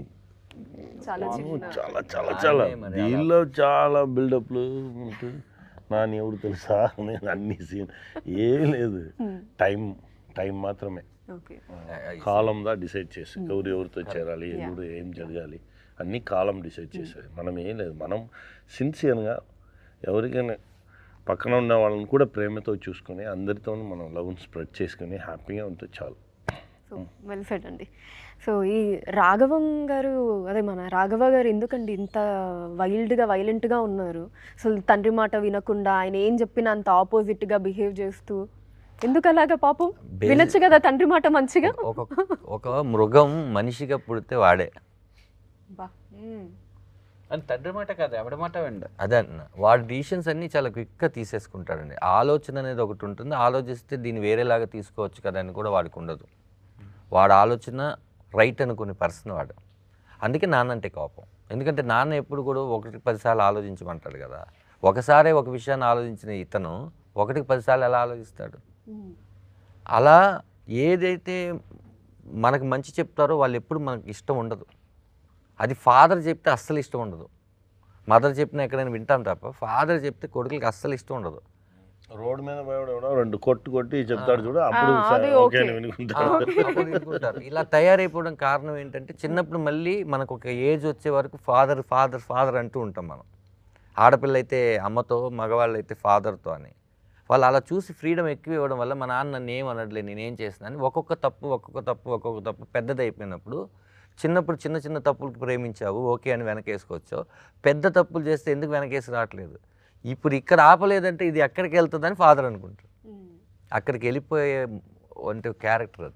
చాలా దీనిలో చాలా బిల్డప్లు ఉంటుంది. నాని ఎవరు తెలుసా, నేను అన్ని సీన్ ఏం లేదు, టైం మాత్రమే, కాలంగా డిసైడ్ చేసి ఎవరితో చేరాలి, ఎవరు ఏం జరగాలి అన్నీ కాలం డిసైడ్ చేసేది. మనం ఏం లేదు, మనం సిన్సియర్గా ఎవరికైనా పక్కన ఉన్న వాళ్ళని కూడా ప్రేమతో చూసుకొని అందరితో మనం లవ్ని స్ప్రెడ్ చేసుకొని హ్యాపీగా ఉంటే చాలు. సో వెల్ సెడ్ అండి. సో ఈ రాఘవం గారు, అదే మన రాఘవ గారు ఎందుకండి ఇంత వైలెంట్గా ఉన్నారు? అసలు తండ్రి మాట వినకుండా ఆయన ఏం చెప్పినా అంత ఆపోజిట్గా బిహేవ్ చేస్తూ ఎందుకు అలాగా? పాపం వినొచ్చు కదా తండ్రి మాట మంచిగా. ఒక మృగం మనిషిగా పుడితే వాడే, అని తండ్రి మాట కాదు ఎవడి మాట వెండి. అదే అన్న, వాడి డిసిషన్స్ అన్నీ చాలా క్విక్గా తీసేసుకుంటాడండి. ఆలోచన అనేది ఒకటి ఉంటుంది, ఆలోచిస్తే దీన్ని వేరేలాగా తీసుకోవచ్చు కదా అని కూడా వాడికి ఉండదు. వాడు ఆలోచన రైట్ అనుకునే పర్సన్ వాడు. అందుకే నాన్న అంటే కోపం. ఎందుకంటే నాన్న ఎప్పుడు కూడా 1-10 సార్లు ఆలోచించమంటాడు కదా. ఒకసారే ఒక విషయాన్ని ఆలోచించిన ఇతను 1-10 సార్లు ఎలా ఆలోచిస్తాడు? అలా ఏదైతే మనకు మంచి చెప్తారో వాళ్ళు ఎప్పుడు మనకు ఇష్టం ఉండదు. అది ఫాదర్ చెప్తే అస్సలు ఇష్టం ఉండదు. మదర్ చెప్పినా ఎక్కడైనా వింటాం తప్ప ఫాదర్ చెప్తే కొడుకులకి అస్సలు ఇష్టం ఉండదు. రోడ్డు మీద పోయాడు 2 కొట్టి చెప్తాడు చూడు, అప్పుడు వినుకుంటారు. ఇలా తయారైపోవడం కారణం ఏంటంటే చిన్నప్పుడు మళ్ళీ మనకు ఒక ఏజ్ వచ్చే వరకు ఫాదర్ అంటూ ఉంటాం మనం. ఆడపిల్ల అయితే అమ్మతో, మగవాళ్ళు అయితే ఫాదర్తో అని. వాళ్ళు అలా చూసి ఫ్రీడమ్ ఎక్కువ ఇవ్వడం వల్ల మా నాన్న నన్ను ఏం అనట్లే, నేనేం చేస్తున్నాను ఒక్కొక్క తప్పు పెద్దదైపోయినప్పుడు, చిన్నప్పుడు చిన్న తప్పులకు ప్రేమించావు ఓకే అని వెనకేసుకోవచ్చు, పెద్ద తప్పులు చేస్తే ఎందుకు వెనకేసి రావట్లేదు, ఇప్పుడు ఇక్కడ ఆపలేదంటే ఇది ఎక్కడికి వెళ్తుందని ఫాదర్ అనుకుంటారు. అక్కడికి వెళ్ళిపోయే అంటే క్యారెక్టర్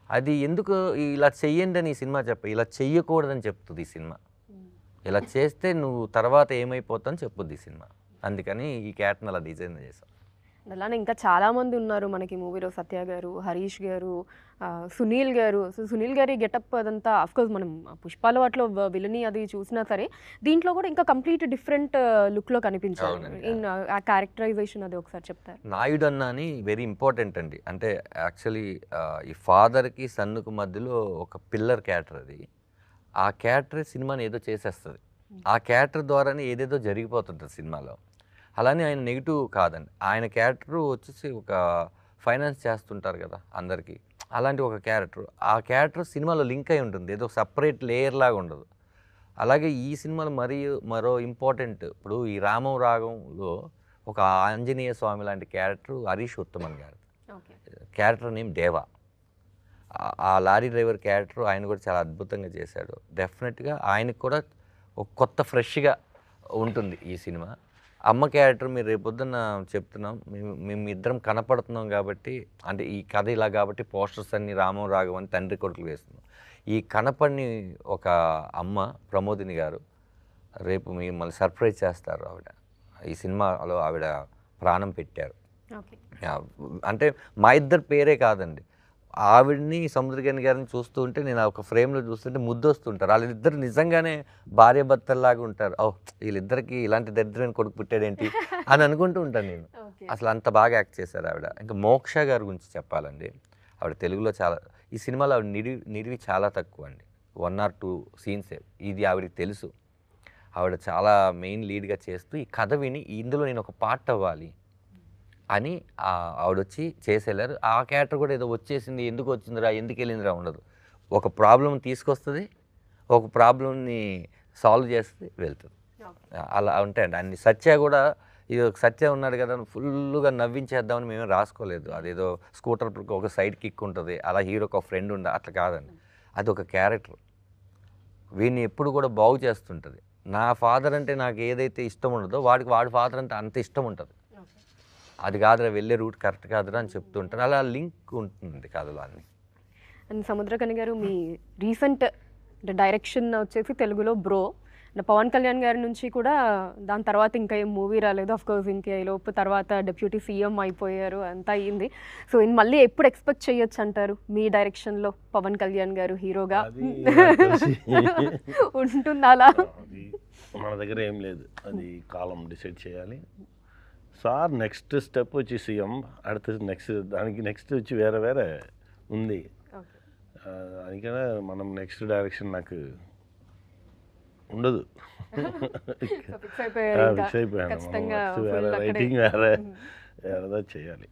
అది ఎందుకు ఇలా చెయ్యండి అని ఈ సినిమా ఇలా చెయ్యకూడదని చెప్తుంది ఈ సినిమా. ఇలా చేస్తే నువ్వు తర్వాత ఏమైపోతావు అని చెప్పుద్ది ఈ సినిమా. అందుకని ఈ క్యారెక్టర్ని అలా డిజైన్ చేశాం. అలానే ఇంకా చాలామంది ఉన్నారు మనకి మూవీలో. సత్య గారు, హరీష్ గారు, సునీల్ గారు. సో సునీల్ గారి గెటప్ అదంతా అఫ్కోర్స్ మనం పుష్పాల వాటిలో విలని అది చూసినా సరే దీంట్లో కూడా ఇంకా కంప్లీట్ డిఫరెంట్ లుక్లో కనిపించారు. ఆ క్యారెక్టరైజేషన్ అది ఒకసారి చెప్తారు? నాయుడు అన్న అని వెరీ ఇంపార్టెంట్ అండి. అంటే యాక్చువల్లీ ఈ ఫాదర్కి సన్నుకు మధ్యలో ఒక పిల్లర్ క్యారెక్టర్ అది. ఆ క్యారెక్టర్ సినిమాని ఏదో చేసేస్తుంది. ఆ క్యారెక్టర్ ద్వారానే ఏదేదో జరిగిపోతుంటుంది సినిమాలో. అలానే ఆయన నెగిటివ్ కాదండి. ఆయన క్యారెక్టర్ వచ్చేసి ఒక ఫైనాన్స్ చేస్తుంటారు కదా అందరికీ, అలాంటి ఒక క్యారెక్టర్. ఆ క్యారెక్టర్ సినిమాలో లింక్ అయి ఉంటుంది, ఏదో సపరేట్ లేయర్ లాగా ఉండదు. అలాగే ఈ సినిమాలో మరో ఇంపార్టెంట్, ఇప్పుడు ఈ రామం రాగంలో ఒక ఆంజనేయ స్వామి లాంటి క్యారెక్టర్ హరీష్ ఉత్తమన్ గారు. క్యారెక్టర్ నేమ్ దేవా. ఆ లారీ డ్రైవర్ క్యారెక్టర్ ఆయన కూడా చాలా అద్భుతంగా చేశాడు. డెఫినెట్గా ఆయనకు కూడా ఒక కొత్త ఫ్రెష్గా ఉంటుంది ఈ సినిమా. అమ్మ క్యారెక్టర్ మీరు రేపొద్దున చెప్తున్నాం, మేము ఇద్దరం కనపడుతున్నాం కాబట్టి, అంటే ఈ కథ ఇలా కాబట్టి పోస్టర్స్ అన్ని రామం రాఘవం అని తండ్రి కొడుకులు వేస్తున్నాం. ఈ కనపడిని ఒక అమ్మ ప్రమోదిని గారు రేపు మిమ్మల్ని సర్ప్రైజ్ చేస్తారు. ఆవిడ ఈ సినిమాలో ఆవిడ ప్రాణం పెట్టారు. అంటే మా ఇద్దరు పేరే కాదండి, ఆవిడ్ని సముద్రగని గారిని చూస్తూ ఉంటే నేను ఒక ఫ్రేమ్లో చూస్తుంటే ముద్దొస్తుంటారు. వాళ్ళిద్దరు నిజంగానే భార్యాభర్తల్లాగా ఉంటారు. ఓ వీళ్ళిద్దరికి ఇలాంటి దరిద్రమైన కొడుకు పుట్టాడేంటి అని అనుకుంటూ ఉంటాను నేను. అసలు అంత బాగా యాక్ట్ చేశారు ఆవిడ. ఇంకా మోక్ష గారి గురించి చెప్పాలండి, ఆవిడ తెలుగులో చాలా, ఈ సినిమాలో ఆవిడ నిడివి చాలా తక్కువ అండి, 1 or 2 సీన్సే. ఇది ఆవిడకి తెలుసు. ఆవిడ చాలా మెయిన్ లీడ్గా చేస్తూ ఈ కథ విని ఇందులో నేను ఒక పార్ట్ అవ్వాలి అని ఆవిడొచ్చి చేసేళ్ళారు. ఆ క్యారెక్టర్ కూడా ఏదో వచ్చేసింది, ఎందుకు వచ్చిందిరా, ఎందుకు వెళ్ళిందిరా ఉండదు. ఒక ప్రాబ్లం తీసుకొస్తుంది, ఒక ప్రాబ్లంని సాల్వ్ చేస్తే వెళ్తుంది. అలా ఉంటాయండి అన్ని. సత్య కూడా ఇది సత్య ఉన్నాడు కదా ఫుల్గా నవ్వించేద్దామని మేము రాసుకోలేదు. అదేదో స్కూటర్ ఒక సైడ్ కిక్ ఉంటుంది, అలా హీరోకి ఒక ఫ్రెండ్ ఉండ, అట్లా కాదండి. అది ఒక క్యారెక్టర్, వీడిని ఎప్పుడు కూడా బాగు చేస్తుంటుంది. నా ఫాదర్ అంటే నాకు ఏదైతే ఇష్టం ఉండదో వాడికి వాడి ఫాదర్ అంటే అంత ఇష్టం ఉంటుంది. అది కాదురా వెళ్ళే రూట్ కరెక్ట్ కాదురా అని చెప్తుంటారు. అలా లింక్ ఉంటుంది కథలో అన్ని. అండ్ సముద్రకని గారు, మీ రీసెంట్ డైరెక్షన్ వచ్చేసి తెలుగులో బ్రో, పవన్ కళ్యాణ్ గారి నుంచి కూడా దాని తర్వాత ఇంకా ఏం మూవీ రాలేదు. అఫ్కోర్స్ ఇంకా ఈ లోపు తర్వాత డిప్యూటీ సీఎం అయిపోయారు, అంతా అయ్యింది. సో మళ్ళీ ఎప్పుడు ఎక్స్పెక్ట్ చేయొచ్చు అంటారు మీ డైరెక్షన్లో పవన్ కళ్యాణ్ గారు హీరోగా ఉంటుందా? అలా మన దగ్గర ఏం లేదు, అది కాలం డిసైడ్ చేయాలి. సార్ నెక్స్ట్ స్టెప్ వచ్చి సీఎం, దానికి నెక్స్ట్ వచ్చి వేరే ఉంది. అందుకనే మనం నెక్స్ట్ డైరెక్షన్ నాకు ఉండదు. ఫిక్స్ అయిపోయాను. నెక్స్ట్ వేరే రైటింగ్ వేరేదా చేయాలి.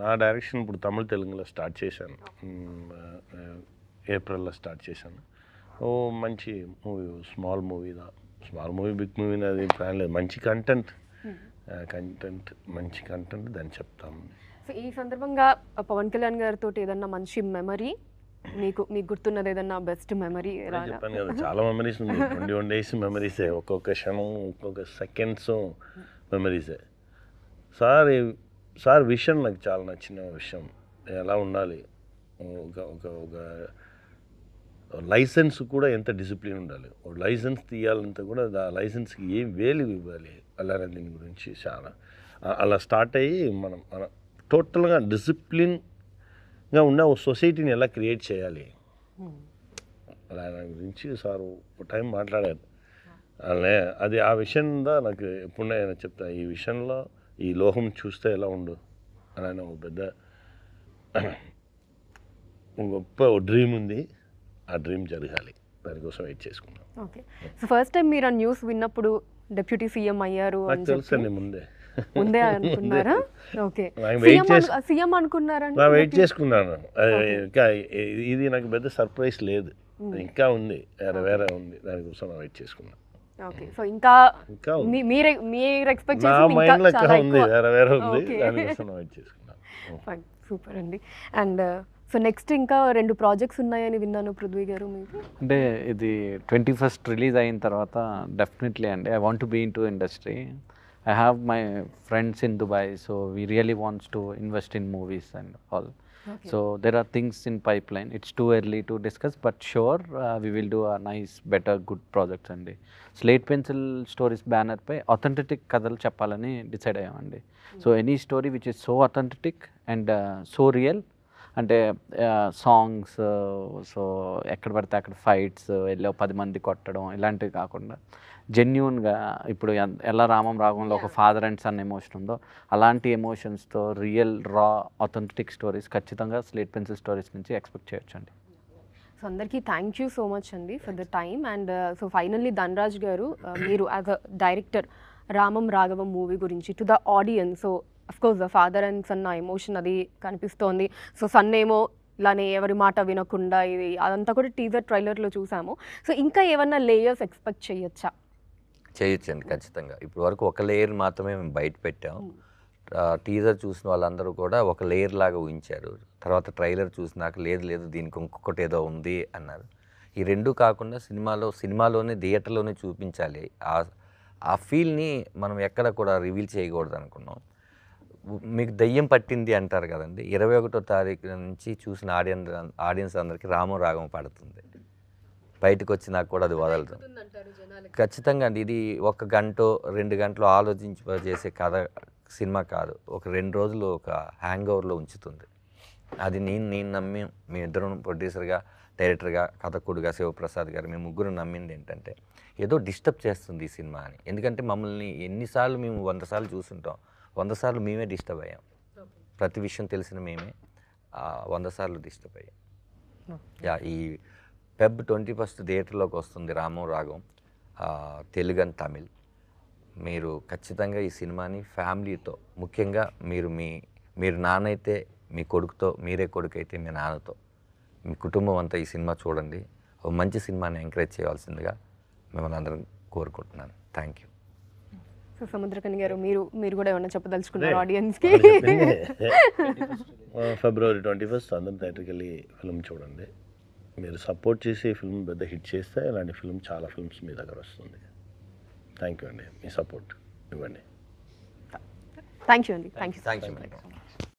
నా డైరెక్షన్ ఇప్పుడు తమిళ తెలుగులో స్టార్ట్ చేశాను, ఏప్రిల్లో స్టార్ట్ చేశాను. ఓ మంచి movie, small movie big movie అది ప్లాన్ లేదు. మంచి కంటెంట్ మంచి కంటెంట్ దాన్ని చెప్తాము. సో ఈ సందర్భంగా పవన్ కళ్యాణ్ గారితో ఏదన్నా మంచి మెమరీ మీకు గుర్తున్నది, ఏదన్నా బెస్ట్ మెమరీ? చెప్పాను కదా చాలా మెమరీస్ ఉంది, 21 days మెమరీసే, ఒక్కొక్క క్షణం ఒక్కొక్క సెకండ్స్ మెమరీసే. సార్ విషయం నాకు చాలా నచ్చిన విషయం, ఎలా ఉండాలి, ఒక లైసెన్స్ కూడా ఎంత డిసిప్లిన్ ఉండాలి, లైసెన్స్ తీయాలంటే కూడా ఆ లైసెన్స్కి ఏం వేలు ఇవ్వాలి అలానే దీని గురించి చాలా అలా స్టార్ట్ అయ్యి మనం టోటల్గా డిసిప్లిన్గా ఉన్న ఒక సొసైటీని ఎలా క్రియేట్ చేయాలి అలా దాని గురించి సార్ ఒక టైం మాట్లాడారు. అలానే అది ఆ విషయంలో నాకు ఎప్పుడైనా చెప్తా, ఈ విషయంలో ఈ లోహం చూస్తే ఎలా ఉండు అని ఒక పెద్ద గొప్ప డ్రీమ్ ఉంది. ఆ డ్రీమ్ జరగాలి, దానికోసం వెయిట్ చేసుకున్నాం. ఓకే. సో ఫస్ట్ టైం మీరు ఆ న్యూస్ విన్నప్పుడు డిప్యూటీ సీఎం అయ్యారు అని తెలుసండి, ముందే అనుకున్నారా? ఓకే, సీఎం అనుకున్నారా? వెయిట్ చేసుకున్నాను. ఇది నాకు పెద్ద సర్ప్రైజ్ లేదు, ఇంకా ఉంది, వేరే ఉంది, దానికోసం వెయిట్ చేసుకున్నాను. ఓకే. సో ఇంకా మీరు ఎక్స్పెక్ట్ చేసింది ఇంకా చాలా ఉంది, వేరే ఉంది, దానికోసం వెయిట్ చేసుకున్నాను. సూపర్ అండి. అండ్ సో నెక్స్ట్ ఇంకా 2 ప్రాజెక్ట్స్ ఉన్నాయని విన్నాను పృథ్వీ గారు మీకు. అంటే ఇది 21st రిలీజ్ అయిన తర్వాత డెఫినెట్లీ అండి I want to be into industry. I have my friends in Dubai, so we really wants to invest in movies and all. Okay. So there are things in pipeline. It's too early to discuss, but sure we will do a nice, better, good projects అండి. Slate Pencil Stories banner పై authentic కథలు చెప్పాలని decide అయ్యామండి. So any story which is so authentic and so real, అంటే songs, so ఎక్కడ పడితే అక్కడ fights, వెళ్ళి 10 మంది కొట్టడం ఇలాంటివి కాకుండా జెన్యూన్గా ఇప్పుడు ఎలా రామం రాగంలో ఒక ఫాదర్ అండ్ సన్ ఎమోషన్ ఉందో అలాంటి ఎమోషన్స్తో రియల్ రా అథెంటిక్ స్టోరీస్ ఖచ్చితంగా స్లేట్ పెన్సిల్ స్టోరీస్ నుంచి ఎక్స్పెక్ట్ చేయొచ్చండి. సో అందరికీ థ్యాంక్ యూ సో మచ్ అండి for the time. And so finally Dhanraj garu, మీరు as a director Ramam Raghavam movie గురించి to the audience, so of course the father and son emotion అది కనిపిస్తోంది. So sun ఏమో ఇలానే ఎవరి మాట వినకుండా, ఇది అదంతా కూడా టీజర్ ట్రైలర్లో చూసాము. సో ఇంకా ఏమన్నా లేయర్స్ ఎక్స్పెక్ట్ చేయొచ్చా? చేయొచ్చండి ఖచ్చితంగా. ఇప్పుడు వరకు ఒక లేయర్ మాత్రమే మేము బయట పెట్టాము. టీజర్ చూసిన వాళ్ళందరూ కూడా ఒక లేయర్ లాగా ఊహించారు. తర్వాత ట్రైలర్ చూసినాక లేదు దీనికి ఇంకొకటి ఏదో ఉంది అన్నారు. ఈ రెండు కాకుండా సినిమాలోనే థియేటర్లోనే చూపించాలి. ఆ ఫీల్ని మనం ఎక్కడ కూడా రివీల్ చేయకూడదు అనుకున్నాం. మీకు దయ్యం పట్టింది అంటారు కదండి, 21వ తారీఖు నుంచి చూసిన ఆడియన్స్ అందరికీ రామం రాగం పడుతుంది. బయటకు వచ్చినాక కూడా అది వదలదు. ఖచ్చితంగా అండి, ఇది 1 గంట 2 గంటలు ఆలోచించేసే సినిమా కాదు. ఒక 2 రోజులు ఒక హ్యాంగ్ ఓవర్లో ఉంచుతుంది. అది నేను నమ్మి, మీ ఇద్దరు ప్రొడ్యూసర్గా, డైరెక్టర్గా, కథకుడుగా శివప్రసాద్ గారు, మేము ముగ్గురు నమ్మింది ఏంటంటే ఏదో డిస్టర్బ్ చేస్తుంది ఈ సినిమా అని. ఎందుకంటే మమ్మల్ని ఎన్నిసార్లు మేము 100 సార్లు చూసుంటాం, 100 సార్లు మేమే డిస్టర్బ్ అయ్యాం. ప్రతి విషయం తెలిసిన మేమే 100 సార్లు డిస్టర్బ్ అయ్యాం. ఈ Feb 21 థియేటర్లోకి వస్తుంది రామం రాగం, తెలుగు అండ్ తమిళ్. మీరు ఖచ్చితంగా ఈ సినిమాని ఫ్యామిలీతో, ముఖ్యంగా మీరు నాన్న అయితే మీ కొడుకుతో, మీరే కొడుకు అయితే మీ నాన్నతో, మీ కుటుంబం అంతా ఈ సినిమా చూడండి. ఒక మంచి సినిమాని ఎంకరేజ్ చేయవలసిందిగా మిమ్మల్ని అందరం కోరుకుంటున్నాను. Thank you. సో సముద్రకని గారు, మీరు కూడా ఏమన్నా చెప్పదలుచుకున్నారు ఆడియన్స్కి? February 21 అందరం థియేటర్కి వెళ్ళి ఫిల్మ్ చూడండి. మీరు సపోర్ట్ చేసి ఈ ఫిల్మ్ పెద్ద హిట్ చేస్తే ఇలాంటి ఫిల్మ్ చాలా ఫిల్మ్స్ మీ దగ్గర వస్తుంది. థ్యాంక్ యూ అండి, మీ సపోర్ట్ ఇవ్వండి. థ్యాంక్ యూ అండి. Thank you. Thank you.